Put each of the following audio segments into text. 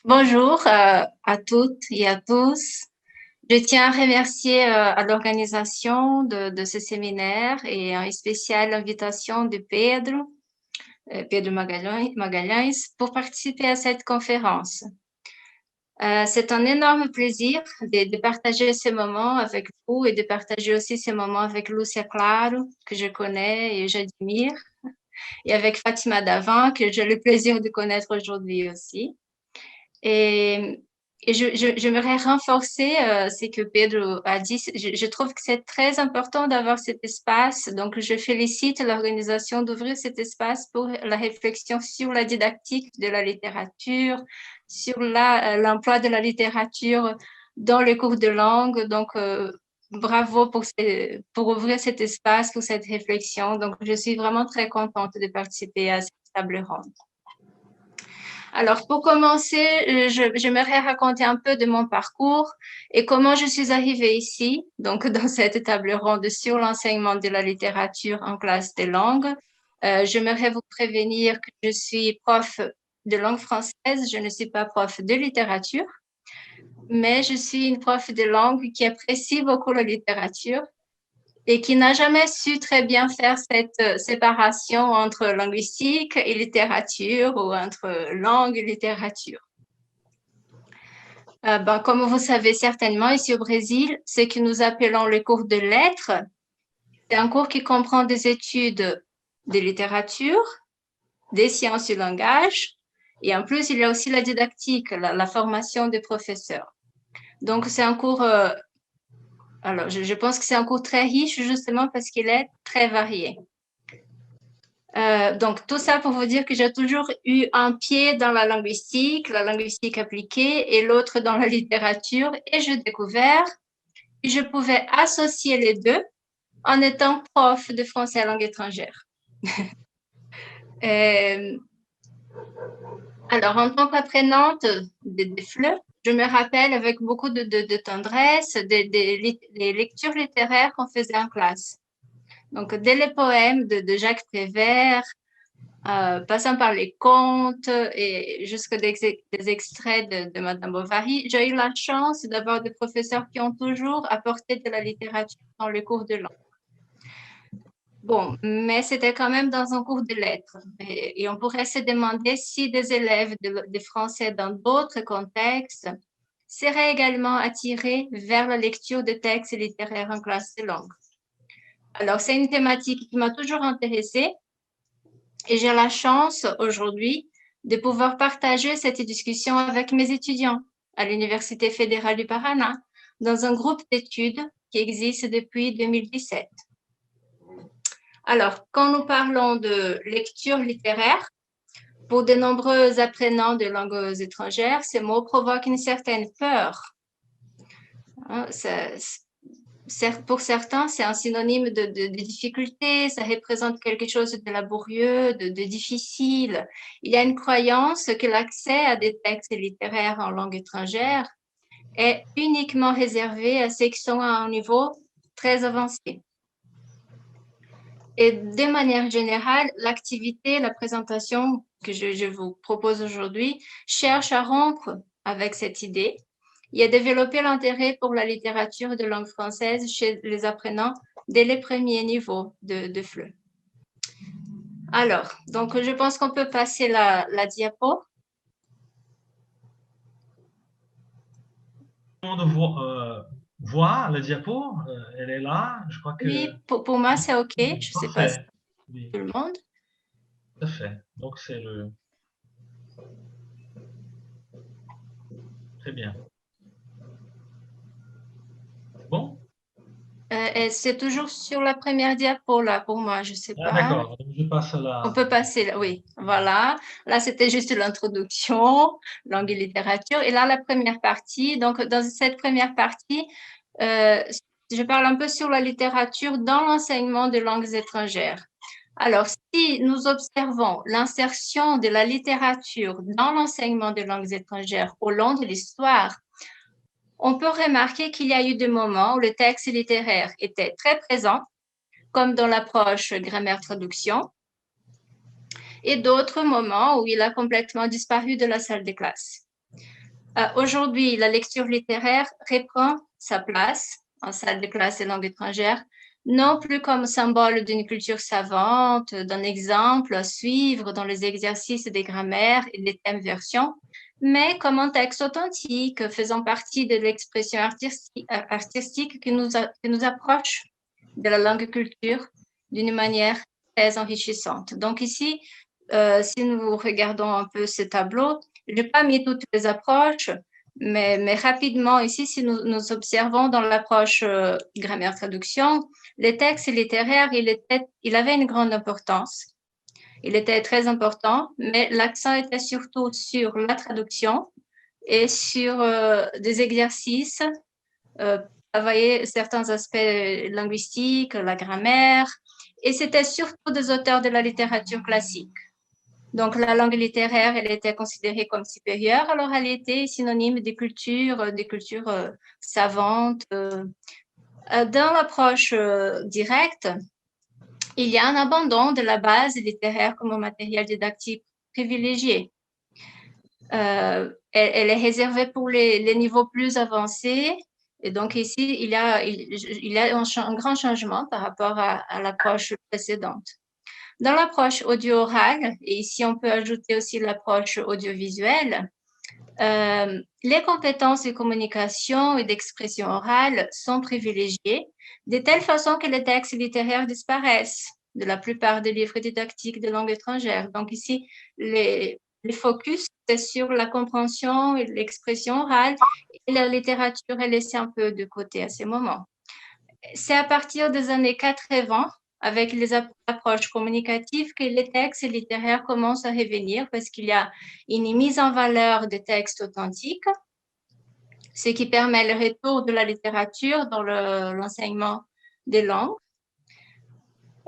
Bonjour à toutes et à tous. Je tiens à remercier à l'organisation de ce séminaire et en spécial l'invitation de Pedro Magalhães, pour participer à cette conférence. C'est un énorme plaisir de partager ce moment avec vous et de partager aussi ce moment avec Lúcia Claro, que je connais et j'admire, et avec Fatima Davant, que j'ai le plaisir de connaître aujourd'hui aussi. Et, j'aimerais renforcer ce que Pedro a dit. Je trouve que c'est très important d'avoir cet espace. Donc, je félicite l'organisation d'ouvrir cet espace pour la réflexion sur la didactique de la littérature, sur l'emploi de la littérature dans les cours de langue. Donc, bravo pour ouvrir cet espace, pour cette réflexion. Donc, je suis vraiment très contente de participer à cette table ronde. Alors, pour commencer, j'aimerais raconter un peu de mon parcours et comment je suis arrivée ici, donc dans cette table ronde sur l'enseignement de la littérature en classe des langues. J'aimerais vous prévenir que je suis prof de langue française, je ne suis pas prof de littérature, mais je suis une prof de langue qui apprécie beaucoup la littérature et qui n'a jamais su très bien faire cette séparation entre linguistique et littérature ou entre langue et littérature. Comme vous savez certainement, ici au Brésil, ce que nous appelons le cours de lettres, c'est un cours qui comprend des études de littérature, des sciences du langage, et en plus, il y a aussi la didactique, la formation des professeurs. Donc, c'est un cours alors, je pense que c'est un cours très riche justement parce qu'il est très varié. Donc, tout ça pour vous dire que j'ai toujours eu un pied dans la linguistique appliquée, et l'autre dans la littérature. Et j'ai découvert que je pouvais associer les deux en étant prof de français langue étrangère. Alors, en tant qu'apprenante des FLE, je me rappelle avec beaucoup de tendresse des lectures littéraires qu'on faisait en classe. Donc, dès les poèmes de Jacques Prévert, passant par les contes et jusqu'à des extraits de Madame Bovary, j'ai eu la chance d'avoir des professeurs qui ont toujours apporté de la littérature dans le cours de langue. Bon, mais c'était quand même dans un cours de lettres. Et on pourrait se demander si des élèves de français dans d'autres contextes seraient également attirés vers la lecture de textes littéraires en classe de langue. Alors, c'est une thématique qui m'a toujours intéressée et j'ai la chance aujourd'hui de pouvoir partager cette discussion avec mes étudiants à l'Université fédérale du Paraná dans un groupe d'études qui existe depuis 2017. Alors, quand nous parlons de lecture littéraire, pour de nombreux apprenants de langues étrangères, ces mots provoquent une certaine peur. Pour certains, c'est un synonyme de difficulté, ça représente quelque chose de laborieux, de difficile. Il y a une croyance que l'accès à des textes littéraires en langue étrangère est uniquement réservé à ceux qui sont à un niveau très avancé. Et de manière générale, l'activité, la présentation que je vous propose aujourd'hui cherche à rompre avec cette idée et à développer l'intérêt pour la littérature de langue française chez les apprenants dès les premiers niveaux de FLE. Alors, donc je pense qu'on peut passer la diapo. Tout le monde voit la diapo, elle est là, je crois que... Oui, pour moi c'est OK, je ne sais pas si oui, tout le monde. tout à fait. Donc c'est le... Très bien. Bon? Et c'est toujours sur la première diapo là pour moi, je ne sais Ah pas. d'accord, je passe à On la... peut passer là, oui, voilà. Là, c'était juste l'introduction, langue et littérature. Et là, la première partie. Donc, dans cette première partie, je parle un peu sur la littérature dans l'enseignement de langues étrangères. Alors, si nous observons l'insertion de la littérature dans l'enseignement de langues étrangères au long de l'histoire, on peut remarquer qu'il y a eu des moments où le texte littéraire était très présent, comme dans l'approche grammaire-traduction, et d'autres moments où il a complètement disparu de la salle de classe. Aujourd'hui, la lecture littéraire reprend sa place en salle de classe et langue étrangère, non plus comme symbole d'une culture savante, d'un exemple à suivre dans les exercices des grammaires et des thèmes versions, mais comme un texte authentique faisant partie de l'expression artistique qui nous approche de la langue culture d'une manière très enrichissante. Donc ici, si nous regardons un peu ce tableau, je n'ai pas mis toutes les approches, mais rapidement ici, si nous observons dans l'approche grammaire-traduction, les textes littéraires, il avait une grande importance. Il était très important, mais l'accent était surtout sur la traduction et sur des exercices, travailler certains aspects linguistiques, la grammaire, et c'était surtout des auteurs de la littérature classique. Donc, la langue littéraire, elle était considérée comme supérieure à l'oralité, synonyme des cultures savantes. Dans l'approche directe, il y a un abandon de la base littéraire comme matériel didactique privilégié. Elle est réservée pour les niveaux plus avancés. Et donc, ici, il y a un grand changement par rapport à l'approche précédente. Dans l'approche audio-orale, et ici on peut ajouter aussi l'approche audiovisuelle, les compétences de communication et d'expression orale sont privilégiées de telle façon que les textes littéraires disparaissent de la plupart des livres didactiques de langue étrangère. Donc ici, les focus c'est sur la compréhension et l'expression orale et la littérature est laissée un peu de côté à ces moments. C'est à partir des années 80 avec les approches communicatives que les textes littéraires commencent à revenir parce qu'il y a une mise en valeur des textes authentiques, ce qui permet le retour de la littérature dans l'enseignement des langues.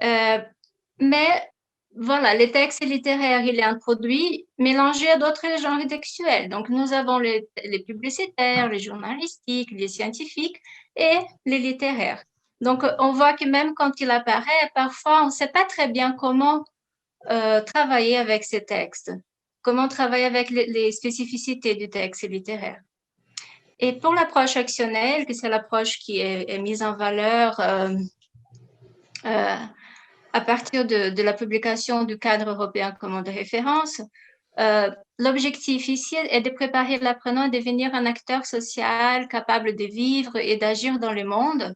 Mais voilà, les textes littéraires, il est introduit, mélangé à d'autres genres textuels. Donc, nous avons les publicitaires, les journalistiques, les scientifiques et les littéraires. Donc, on voit que même quand il apparaît, parfois, on ne sait pas très bien comment travailler avec ces textes, comment travailler avec les spécificités du texte littéraire. Et pour l'approche actionnelle, que c'est l'approche qui est mise en valeur à partir de la publication du cadre européen commun de référence, l'objectif ici est de préparer l'apprenant à devenir un acteur social capable de vivre et d'agir dans le monde.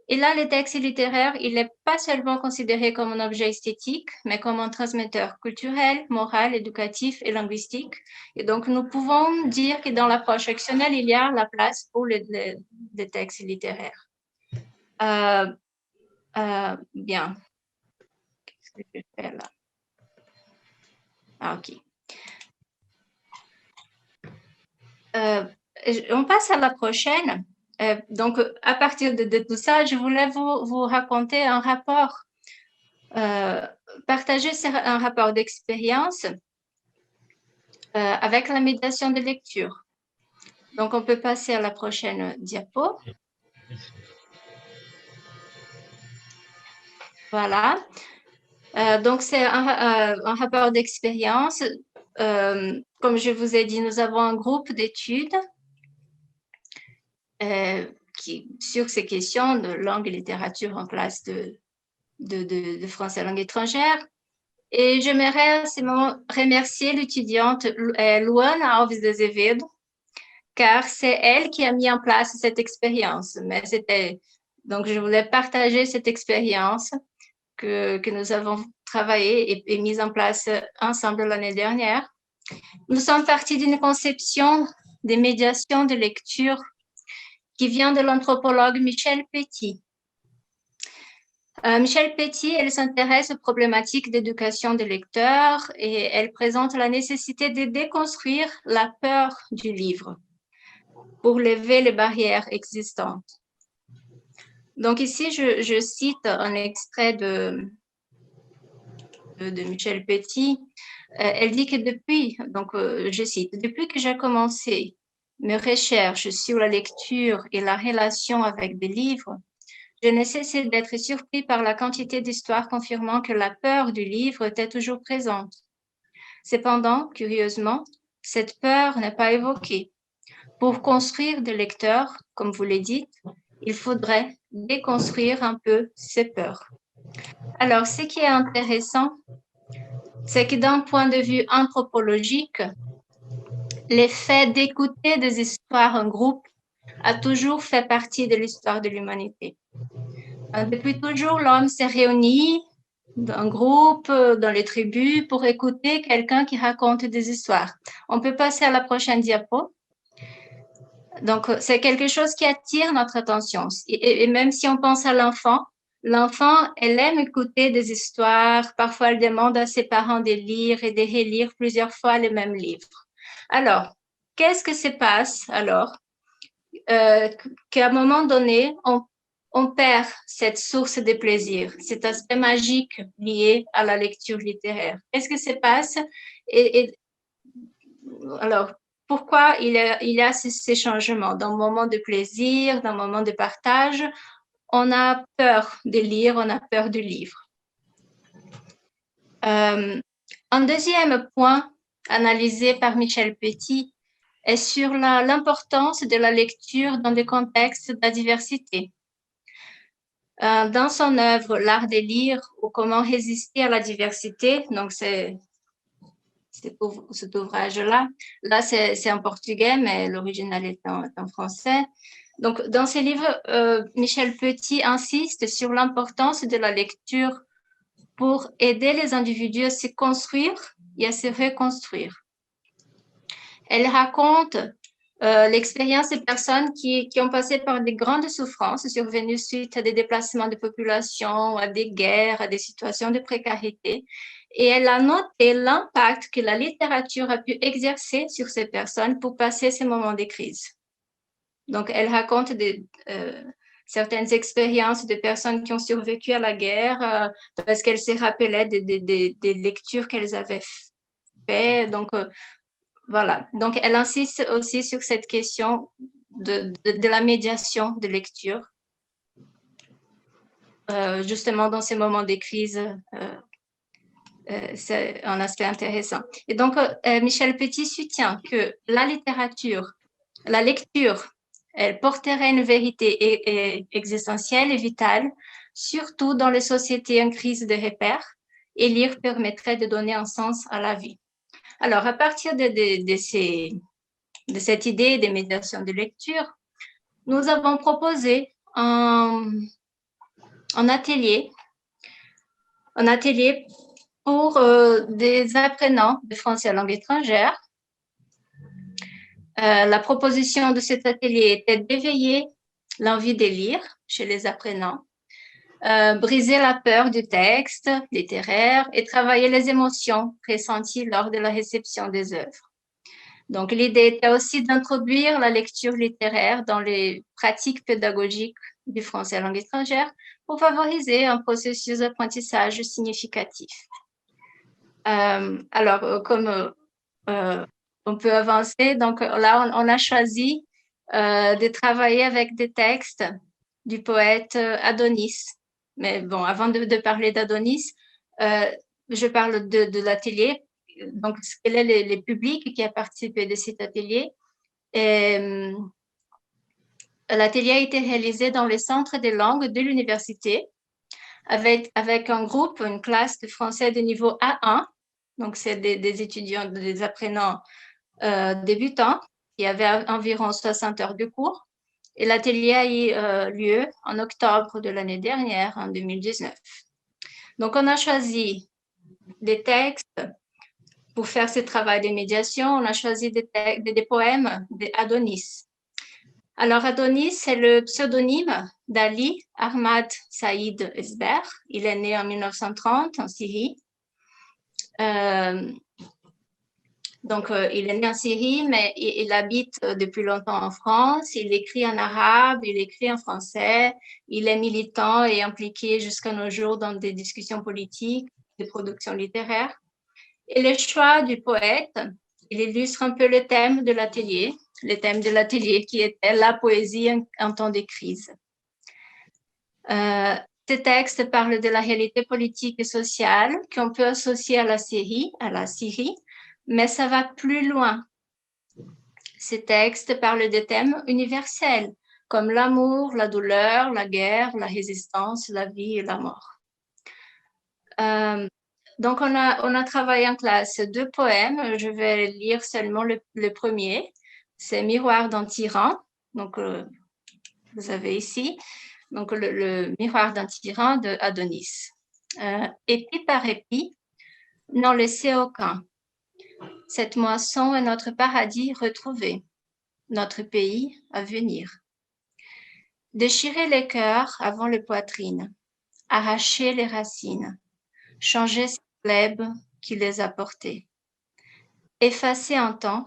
Et là, le texte littéraire, il n'est pas seulement considéré comme un objet esthétique, mais comme un transmetteur culturel, moral, éducatif et linguistique. Et donc, nous pouvons dire que dans l'approche actionnelle, il y a la place pour les textes littéraires. Bien. Qu'est-ce que je fais là? Ah, OK. On passe à la prochaine. Donc, à partir de tout ça, je voulais vous raconter un rapport, partager un rapport d'expérience avec la médiation de lecture. Donc, on peut passer à la prochaine diapo. Voilà. Donc, c'est un rapport d'expérience. Comme je vous ai dit, nous avons un groupe d'études sur ces questions de langue et littérature en classe de français langue étrangère. Et j'aimerais à ce moment remercier l'étudiante Luana Alves de Azevedo, car c'est elle qui a mis en place cette expérience. Donc, je voulais partager cette expérience que nous avons travaillé et mise en place ensemble l'année dernière. Nous sommes partis d'une conception des médiations de lecture qui vient de l'anthropologue Michel Petit. Michel Petit, elle s'intéresse aux problématiques d'éducation des lecteurs et elle présente la nécessité de déconstruire la peur du livre pour lever les barrières existantes. Donc ici, je cite un extrait de Michel Petit. Elle dit que je cite, « Depuis que j'ai commencé mes recherches sur la lecture et la relation avec des livres, je n'ai cessé d'être surpris par la quantité d'histoires confirmant que la peur du livre était toujours présente. Cependant, curieusement, cette peur n'est pas évoquée. pour construire des lecteurs, comme vous l'avez dit, il faudrait déconstruire un peu ces peurs. Alors, ce qui est intéressant, c'est que d'un point de vue anthropologique, l'effet d'écouter des histoires en groupe a toujours fait partie de l'histoire de l'humanité. Depuis toujours, l'homme s'est réuni en groupe, dans les tribus, pour écouter quelqu'un qui raconte des histoires. On peut passer à la prochaine diapo. Donc, c'est quelque chose qui attire notre attention. Et même si on pense à l'enfant, elle aime écouter des histoires. Parfois, elle demande à ses parents de lire et de relire plusieurs fois les mêmes livres. Alors, qu'est-ce que se passe alors qu'à un moment donné, on perd cette source de plaisir, cet aspect magique lié à la lecture littéraire. Qu'est-ce que se passe alors, pourquoi il y a ces changements? Dans le moment de plaisir, dans le moment de partage, on a peur de lire, on a peur du livre. Un deuxième point analysé par Michel Petit est sur l'importance de la lecture dans des contextes de la diversité. Dans son œuvre L'art de lire ou Comment résister à la diversité, donc c'est cet ouvrage-là. Là, c'est en portugais, mais l'original est en français. Donc, dans ces livres, Michel Petit insiste sur l'importance de la lecture pour aider les individus à se construire et à se reconstruire. Elle raconte l'expérience des personnes qui ont passé par des grandes souffrances survenues suite à des déplacements de population, à des guerres, à des situations de précarité. Et elle a noté l'impact que la littérature a pu exercer sur ces personnes pour passer ces moments de crise. Donc, elle raconte certaines expériences de personnes qui ont survécu à la guerre parce qu'elles se rappelaient des lectures qu'elles avaient faites. Donc, voilà. Donc, elle insiste aussi sur cette question de la médiation de lecture, justement dans ces moments de crise. C'est un aspect intéressant. Et donc, Michel Petit soutient que la littérature, la lecture, elle porterait une vérité existentielle et vitale, surtout dans les sociétés en crise de repères, et lire permettrait de donner un sens à la vie. Alors, à partir de cette idée des médiations de lecture, nous avons proposé un atelier pour des apprenants de français à langue étrangère. La proposition de cet atelier était d'éveiller l'envie de lire chez les apprenants, briser la peur du texte littéraire et travailler les émotions pressenties lors de la réception des œuvres. Donc, l'idée était aussi d'introduire la lecture littéraire dans les pratiques pédagogiques du français à langue étrangère pour favoriser un processus d'apprentissage significatif. Alors, comme on peut avancer, donc là, on a choisi de travailler avec des textes du poète Adonis. Mais bon, avant de parler d'Adonis, je parle de l'atelier. Donc, quel est les publics qui ont participé de cet atelier? L'atelier a été réalisé dans le centre des langues de l'université avec un groupe, une classe de français de niveau A1. Donc, c'est des étudiants, des apprenants débutants. Il y avait environ 60 heures de cours. Et l'atelier a eu lieu en octobre de l'année dernière, en 2019. Donc, on a choisi des textes pour faire ce travail de médiation. On a choisi des poèmes d'Adonis. Alors, Adonis, c'est le pseudonyme d'Ali Ahmad Saïd Esber. Il est né en 1930 en Syrie. Donc, il est né en Syrie, mais il habite depuis longtemps en France. Il écrit en arabe, il écrit en français. Il est militant et impliqué jusqu'à nos jours dans des discussions politiques, des productions littéraires. Et le choix du poète, il illustre un peu le thème de l'atelier qui était la poésie en temps de crise. Ce texte parle de la réalité politique et sociale qu'on peut associer à la Syrie, mais ça va plus loin. Ces textes parlent de thèmes universels, comme l'amour, la douleur, la guerre, la résistance, la vie et la mort. Donc, on a travaillé en classe 2 poèmes. Je vais lire seulement le premier. C'est Miroir d'un tyran. Donc, vous avez ici. Donc, le Miroir d'un tyran de Adonis. Épi par épi, n'en laissez aucun. Cette moisson est notre paradis retrouvé, notre pays à venir. Déchirer les cœurs avant les poitrines, arracher les racines, changer ces glèbes qui les a portés, effacer un temps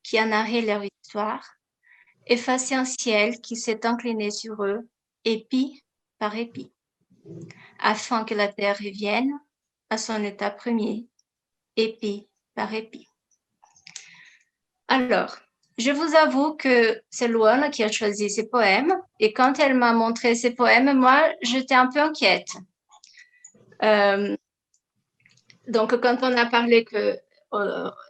qui a narré leur histoire, effacer un ciel qui s'est incliné sur eux, épi par épi, afin que la terre revienne à son état premier, épi par épi. Alors, je vous avoue que c'est Luana qui a choisi ces poèmes, et quand elle m'a montré ces poèmes, moi, j'étais un peu inquiète. Donc, quand on a parlé que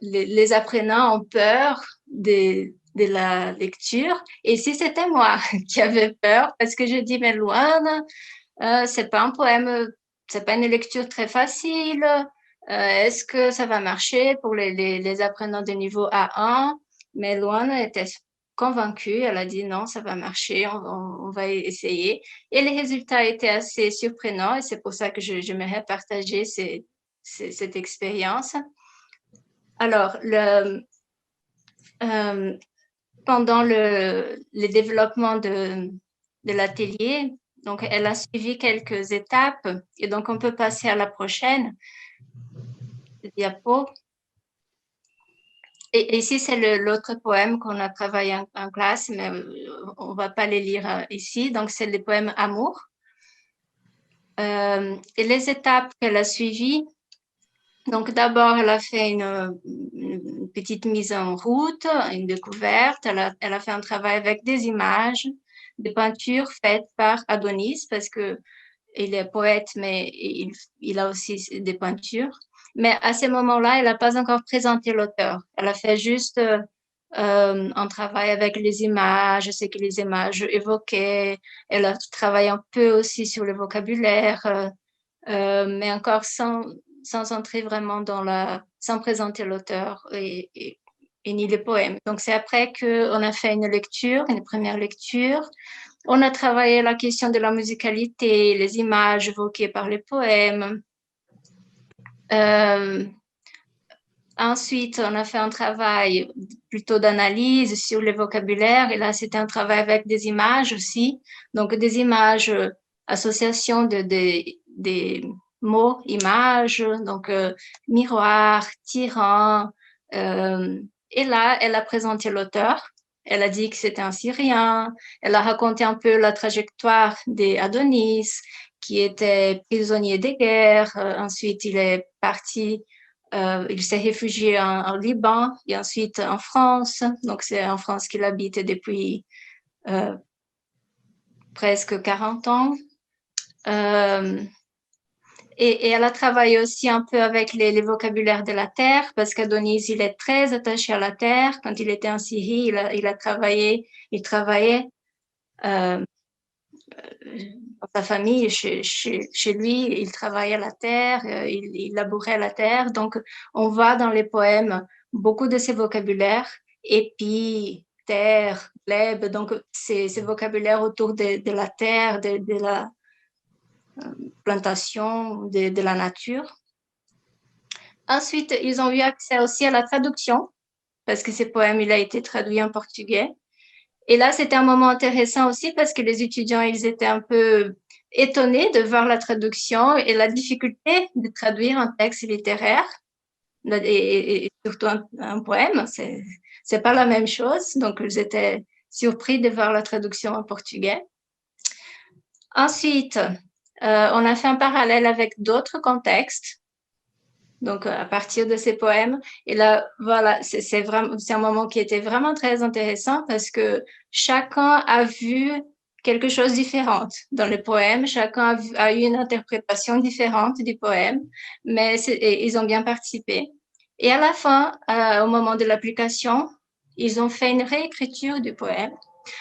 les apprenants ont peur de la lecture, et si c'était moi qui avais peur, parce que je dis, mais Luana, c'est pas un poème, c'est pas une lecture très facile. Est-ce que ça va marcher pour les apprenants de niveau A1? Mais Luana était convaincue. Elle a dit non, ça va marcher, on va essayer. Et les résultats étaient assez surprenants et c'est pour ça que j'aimerais partager cette expérience. Alors, pendant le développement de l'atelier, donc elle a suivi quelques étapes et donc on peut passer à la prochaine diapo. Et ici, c'est l'autre poème qu'on a travaillé en classe, mais on ne va pas les lire ici. Donc, c'est le poème Amour. Et les étapes qu'elle a suivies, donc d'abord, elle a fait une petite mise en route, une découverte. Elle a fait un travail avec des images, des peintures faites par Adonis, parce que il est poète, mais il a aussi des peintures. Mais à ce moment-là, elle n'a pas encore présenté l'auteur. Elle a fait juste un travail avec les images, ce que les images évoquaient. Elle a travaillé un peu aussi sur le vocabulaire, mais encore sans entrer vraiment sans présenter l'auteur et ni les poèmes. Donc, c'est après qu'on a fait une première lecture. On a travaillé la question de la musicalité, les images évoquées par les poèmes. Ensuite, on a fait un travail plutôt d'analyse sur le vocabulaire. Et là, c'était un travail avec des images aussi. Donc, des images, association des mots, images, donc miroir, tyran. Et là, elle a présenté l'auteur. Elle a dit que c'était un Syrien. Elle a raconté un peu la trajectoire d'Adonis, qui était prisonnier de guerre. Ensuite, il est parti, il s'est réfugié en Liban et ensuite en France. Donc, c'est en France qu'il habite depuis presque 40 ans. Et elle a travaillé aussi un peu avec les vocabulaires de la terre, parce qu'Adonis, il est très attaché à la terre. Quand il était en Syrie, il travaillait dans sa famille, chez lui, il travaillait la terre, il labourait la terre. Donc, on voit dans les poèmes beaucoup de ces vocabulaires, épi, terre, glèbe, donc ces vocabulaires autour de la terre, de la plantation, de la nature. Ensuite, ils ont eu accès aussi à la traduction, parce que ces poèmes, il a été traduit en portugais. Et là, c'était un moment intéressant aussi parce que les étudiants, ils étaient un peu étonnés de voir la traduction et la difficulté de traduire un texte littéraire et surtout un poème. C'est pas la même chose. Donc, ils étaient surpris de voir la traduction en portugais. Ensuite, on a fait un parallèle avec d'autres contextes. Donc, à partir de ces poèmes. Et là, voilà, c'est un moment qui était vraiment très intéressant parce que chacun a vu quelque chose de différent dans le poème. Chacun a eu une interprétation différente du poème, mais ils ont bien participé. Et à la fin, au moment de l'application, ils ont fait une réécriture du poème.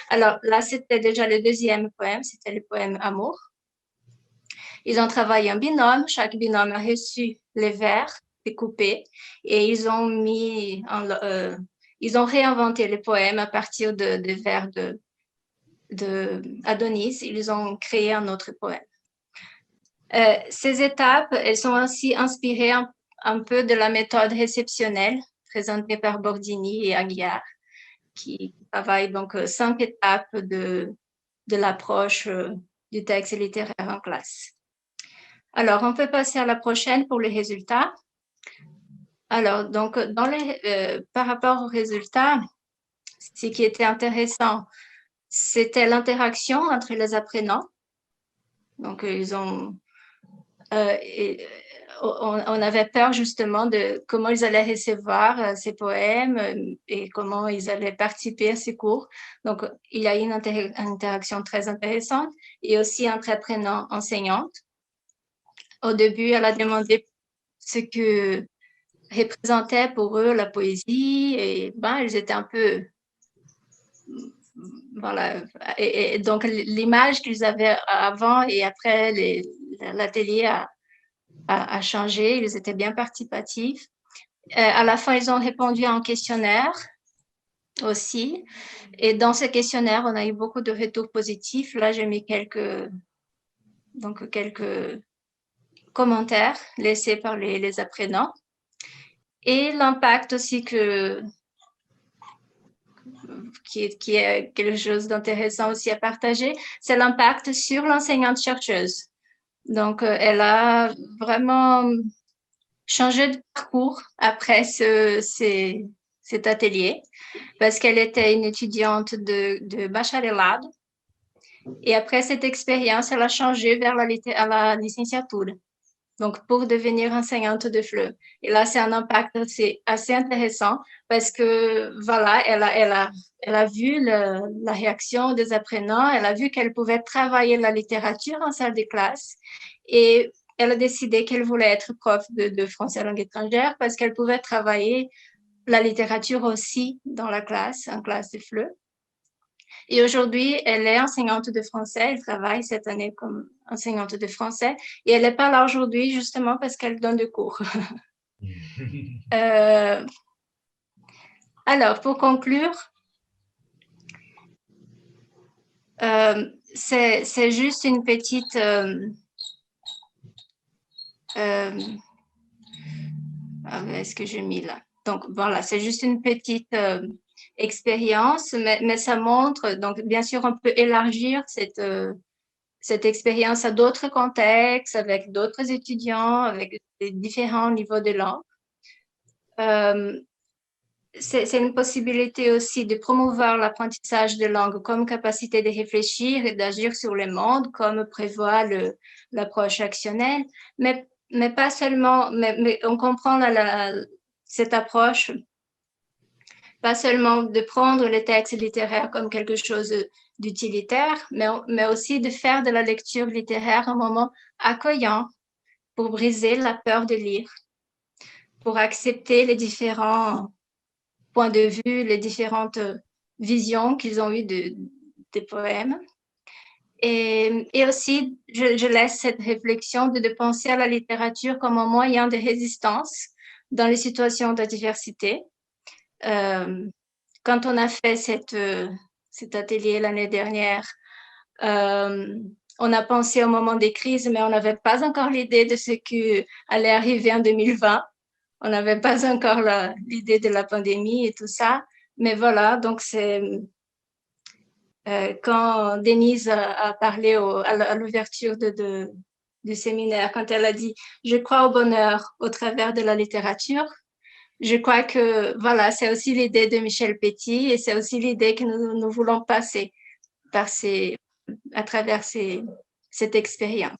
Alors là, c'était déjà le deuxième poème, c'était le poème Amour. Ils ont travaillé en binôme, chaque binôme a reçu les vers découpés et ils ont réinventé le poème à partir des vers de Adonis. Ils ont créé un autre poème. Ces étapes, elles sont ainsi inspirées un peu de la méthode réceptionnelle présentée par Bordini et Aguiar, qui travaillent donc 5 étapes de l'approche du texte littéraire en classe. Alors, on peut passer à la prochaine pour les résultats. Alors, donc, par rapport aux résultats, ce qui était intéressant, c'était l'interaction entre les apprenants. Donc, on avait peur justement de comment ils allaient recevoir ces poèmes et comment ils allaient participer à ces cours. Donc, il y a eu une interaction très intéressante et aussi entre apprenants enseignantes. Au début, elle a demandé ce que représentait pour eux la poésie et ils étaient un peu... Voilà. Et donc, l'image qu'ils avaient avant et après l'atelier a changé. Ils étaient bien participatifs. À la fin, ils ont répondu à un questionnaire aussi. Et dans ce questionnaire, on a eu beaucoup de retours positifs. Là, j'ai mis quelques commentaires laissés par les apprenants. Et l'impact aussi qui est quelque chose d'intéressant aussi à partager, c'est l'impact sur l'enseignante-chercheuse. Donc, elle a vraiment changé de parcours après cet atelier parce qu'elle était une étudiante de baccalauréat. Et après cette expérience, elle a changé vers la licenciature. Donc, pour devenir enseignante de FLE. Et là, c'est un impact assez intéressant parce que, voilà, elle a vu la réaction des apprenants, elle a vu qu'elle pouvait travailler la littérature en salle de classe et elle a décidé qu'elle voulait être prof de français langue étrangère parce qu'elle pouvait travailler la littérature aussi dans la classe, en classe de FLE. Et aujourd'hui, elle est enseignante de français. Elle travaille cette année comme enseignante de français. Et elle n'est pas là aujourd'hui justement parce qu'elle donne des cours. Alors, pour conclure, c'est juste une petite... est-ce que j'ai mis là? Donc, voilà, c'est juste une petite expérience, mais ça montre... Donc, bien sûr, on peut élargir cette expérience à d'autres contextes, avec d'autres étudiants, avec différents niveaux de langue. C'est une possibilité aussi de promouvoir l'apprentissage de langue comme capacité de réfléchir et d'agir sur le monde, comme prévoit l'approche actionnelle, mais pas seulement, mais on comprend cette approche, pas seulement de prendre les textes littéraires comme quelque chose d'utilitaire, mais aussi de faire de la lecture littéraire un moment accueillant pour briser la peur de lire, pour accepter les différents points de vue, les différentes visions qu'ils ont eues des poèmes. Et aussi, je laisse cette réflexion de penser à la littérature comme un moyen de résistance dans les situations d'adversité. Quand on a fait cet atelier l'année dernière, on a pensé au moment des crises, mais on n'avait pas encore l'idée de ce qui allait arriver en 2020. On n'avait pas encore l'idée de la pandémie et tout ça. Mais voilà, donc c'est quand Denise a parlé à l'ouverture du séminaire, quand elle a dit « Je crois au bonheur au travers de la littérature », je crois que voilà, c'est aussi l'idée de Michel Petit et c'est aussi l'idée que nous voulons passer à travers cette expérience.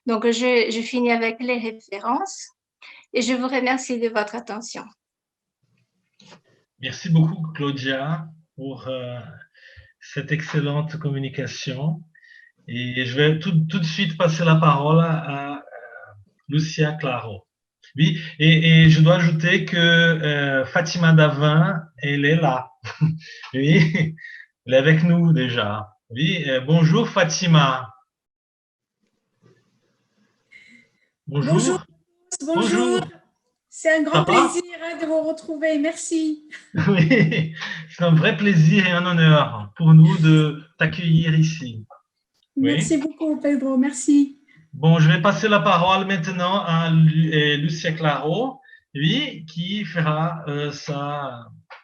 Donc, je finis avec les références. Et je vous remercie de votre attention. Merci beaucoup, Claudia, pour cette excellente communication. Et je vais tout de suite passer la parole à Lucia Claro. Oui, et je dois ajouter que Fatima Davin, elle est là. Oui, elle est avec nous déjà. Oui, bonjour Fatima. Bonjour, Bonjour, bonjour. bonjour. C'est un Ça grand va? plaisir de vous retrouver. Merci. Oui, c'est un vrai plaisir et un honneur pour nous de t'accueillir ici. Oui. Merci beaucoup, Pedro. Merci. Bon, je vais passer la parole maintenant à Lucia Claro, oui, qui fera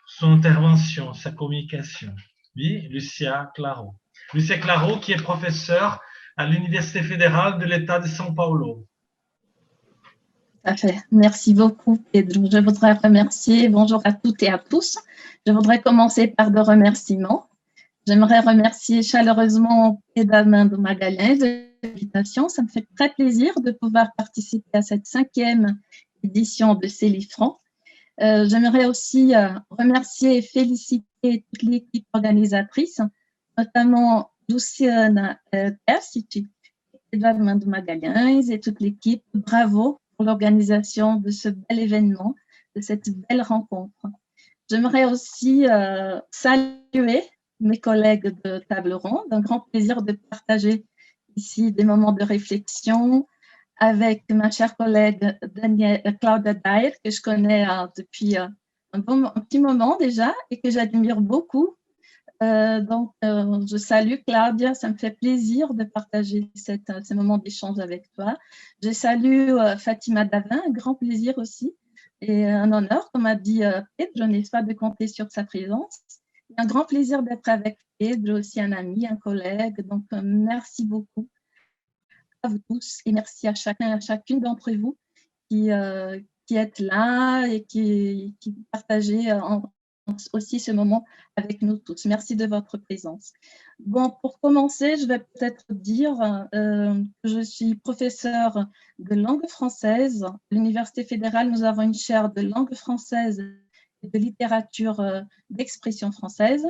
son intervention, sa communication. Oui, Lucia Claro. Lucia Claro, qui est professeure à l'Université fédérale de l'État de São Paulo. Parfait. Merci beaucoup, Pedro. Je voudrais remercier, bonjour à toutes et à tous. Je voudrais commencer par deux remerciements. J'aimerais remercier chaleureusement Pedro Magalhães de l'invitation. Ça me fait très plaisir de pouvoir participer à cette 5e édition de Célifran. J'aimerais aussi remercier et féliciter toute l'équipe organisatrice, notamment Luciana Terciti, Pedro Magalhães et toute l'équipe. Bravo pour l'organisation de ce bel événement, de cette belle rencontre. J'aimerais aussi saluer mes collègues de table ronde. Un grand plaisir de partager ici des moments de réflexion avec ma chère collègue Claudia Dair, que je connais depuis un petit moment déjà et que j'admire beaucoup. Je salue Claudia, ça me fait plaisir de partager ces moments d'échange avec toi. Je salue Fatima Davin, un grand plaisir aussi et un honneur, comme a dit Pedro, n'est-ce pas, de compter sur sa présence. Et un grand plaisir d'être avec Pedro, aussi un ami, un collègue. Donc, merci beaucoup à vous tous et merci à chacun et à chacune d'entre vous qui êtes là et qui partagez aussi ce moment avec nous tous. Merci de votre présence. Bon, pour commencer, je vais peut-être dire que je suis professeure de langue française. À l'Université fédérale, nous avons une chaire de langue française et de littérature d'expression française.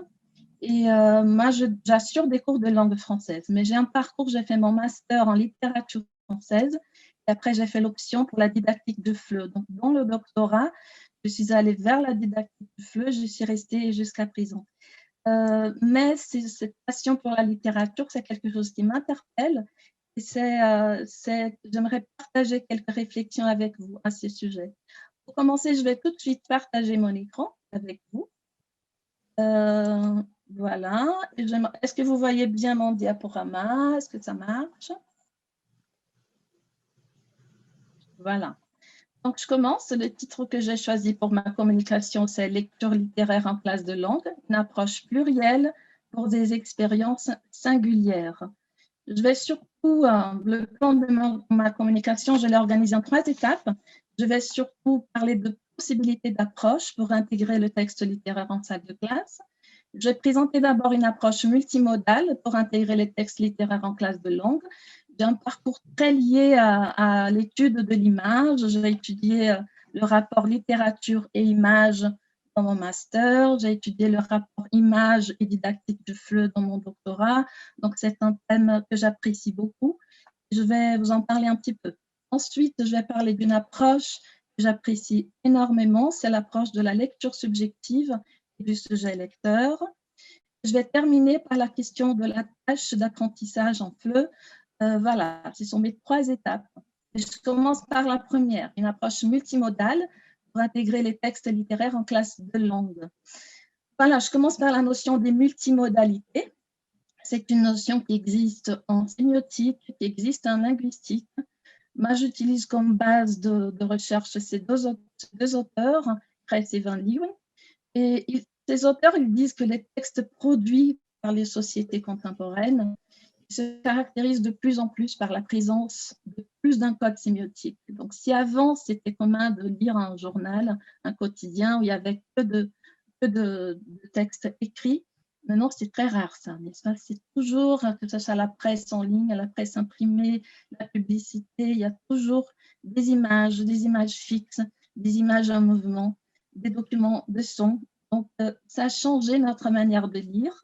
Et moi, j'assure des cours de langue française. Mais j'ai un parcours, j'ai fait mon master en littérature française. Et après, j'ai fait l'option pour la didactique de FLE. Donc, dans le doctorat, je suis allée vers la didactique de FLE. Je suis restée jusqu'à présent. Mais cette passion pour la littérature, c'est quelque chose qui m'interpelle. Et j'aimerais partager quelques réflexions avec vous à ce sujet. Pour commencer, je vais tout de suite partager mon écran avec vous. Voilà. Est-ce que vous voyez bien mon diaporama? Est-ce que ça marche? Voilà. Donc, je commence. Le titre que j'ai choisi pour ma communication, c'est Lecture littéraire en classe de langue, une approche plurielle pour des expériences singulières. Je vais surtout, le plan de ma communication, je l'ai organisé en 3 étapes. Je vais surtout parler de possibilités d'approche pour intégrer le texte littéraire en salle de classe. Je vais présenter d'abord une approche multimodale pour intégrer les textes littéraires en classe de langue. J'ai un parcours très lié à l'étude de l'image. J'ai étudié le rapport littérature et image dans mon master. J'ai étudié le rapport image et didactique du FLE dans mon doctorat. Donc, c'est un thème que j'apprécie beaucoup. Je vais vous en parler un petit peu. Ensuite, je vais parler d'une approche que j'apprécie énormément. C'est l'approche de la lecture subjective du sujet lecteur. Je vais terminer par la question de la tâche d'apprentissage en FLE. Voilà, ce sont mes 3 étapes. Je commence par la première, une approche multimodale pour intégrer les textes littéraires en classe de langue. Voilà, je commence par la notion des multimodalités. C'est une notion qui existe en sémiotique, qui existe en linguistique. Moi, j'utilise comme base de recherche ces deux auteurs, Kress et Van Leeuwen. Et ces auteurs, ils disent que les textes produits par les sociétés contemporaines se caractérisent de plus en plus par la présence de plus d'un code sémiotique. Donc, si avant, c'était commun de lire un journal, un quotidien, où il y avait que de textes écrits, maintenant, c'est très rare, ça, n'est-ce pas? C'est toujours, que ce soit la presse en ligne, la presse imprimée, la publicité, il y a toujours des images fixes, des images en mouvement, des documents de son. Donc, ça a changé notre manière de lire.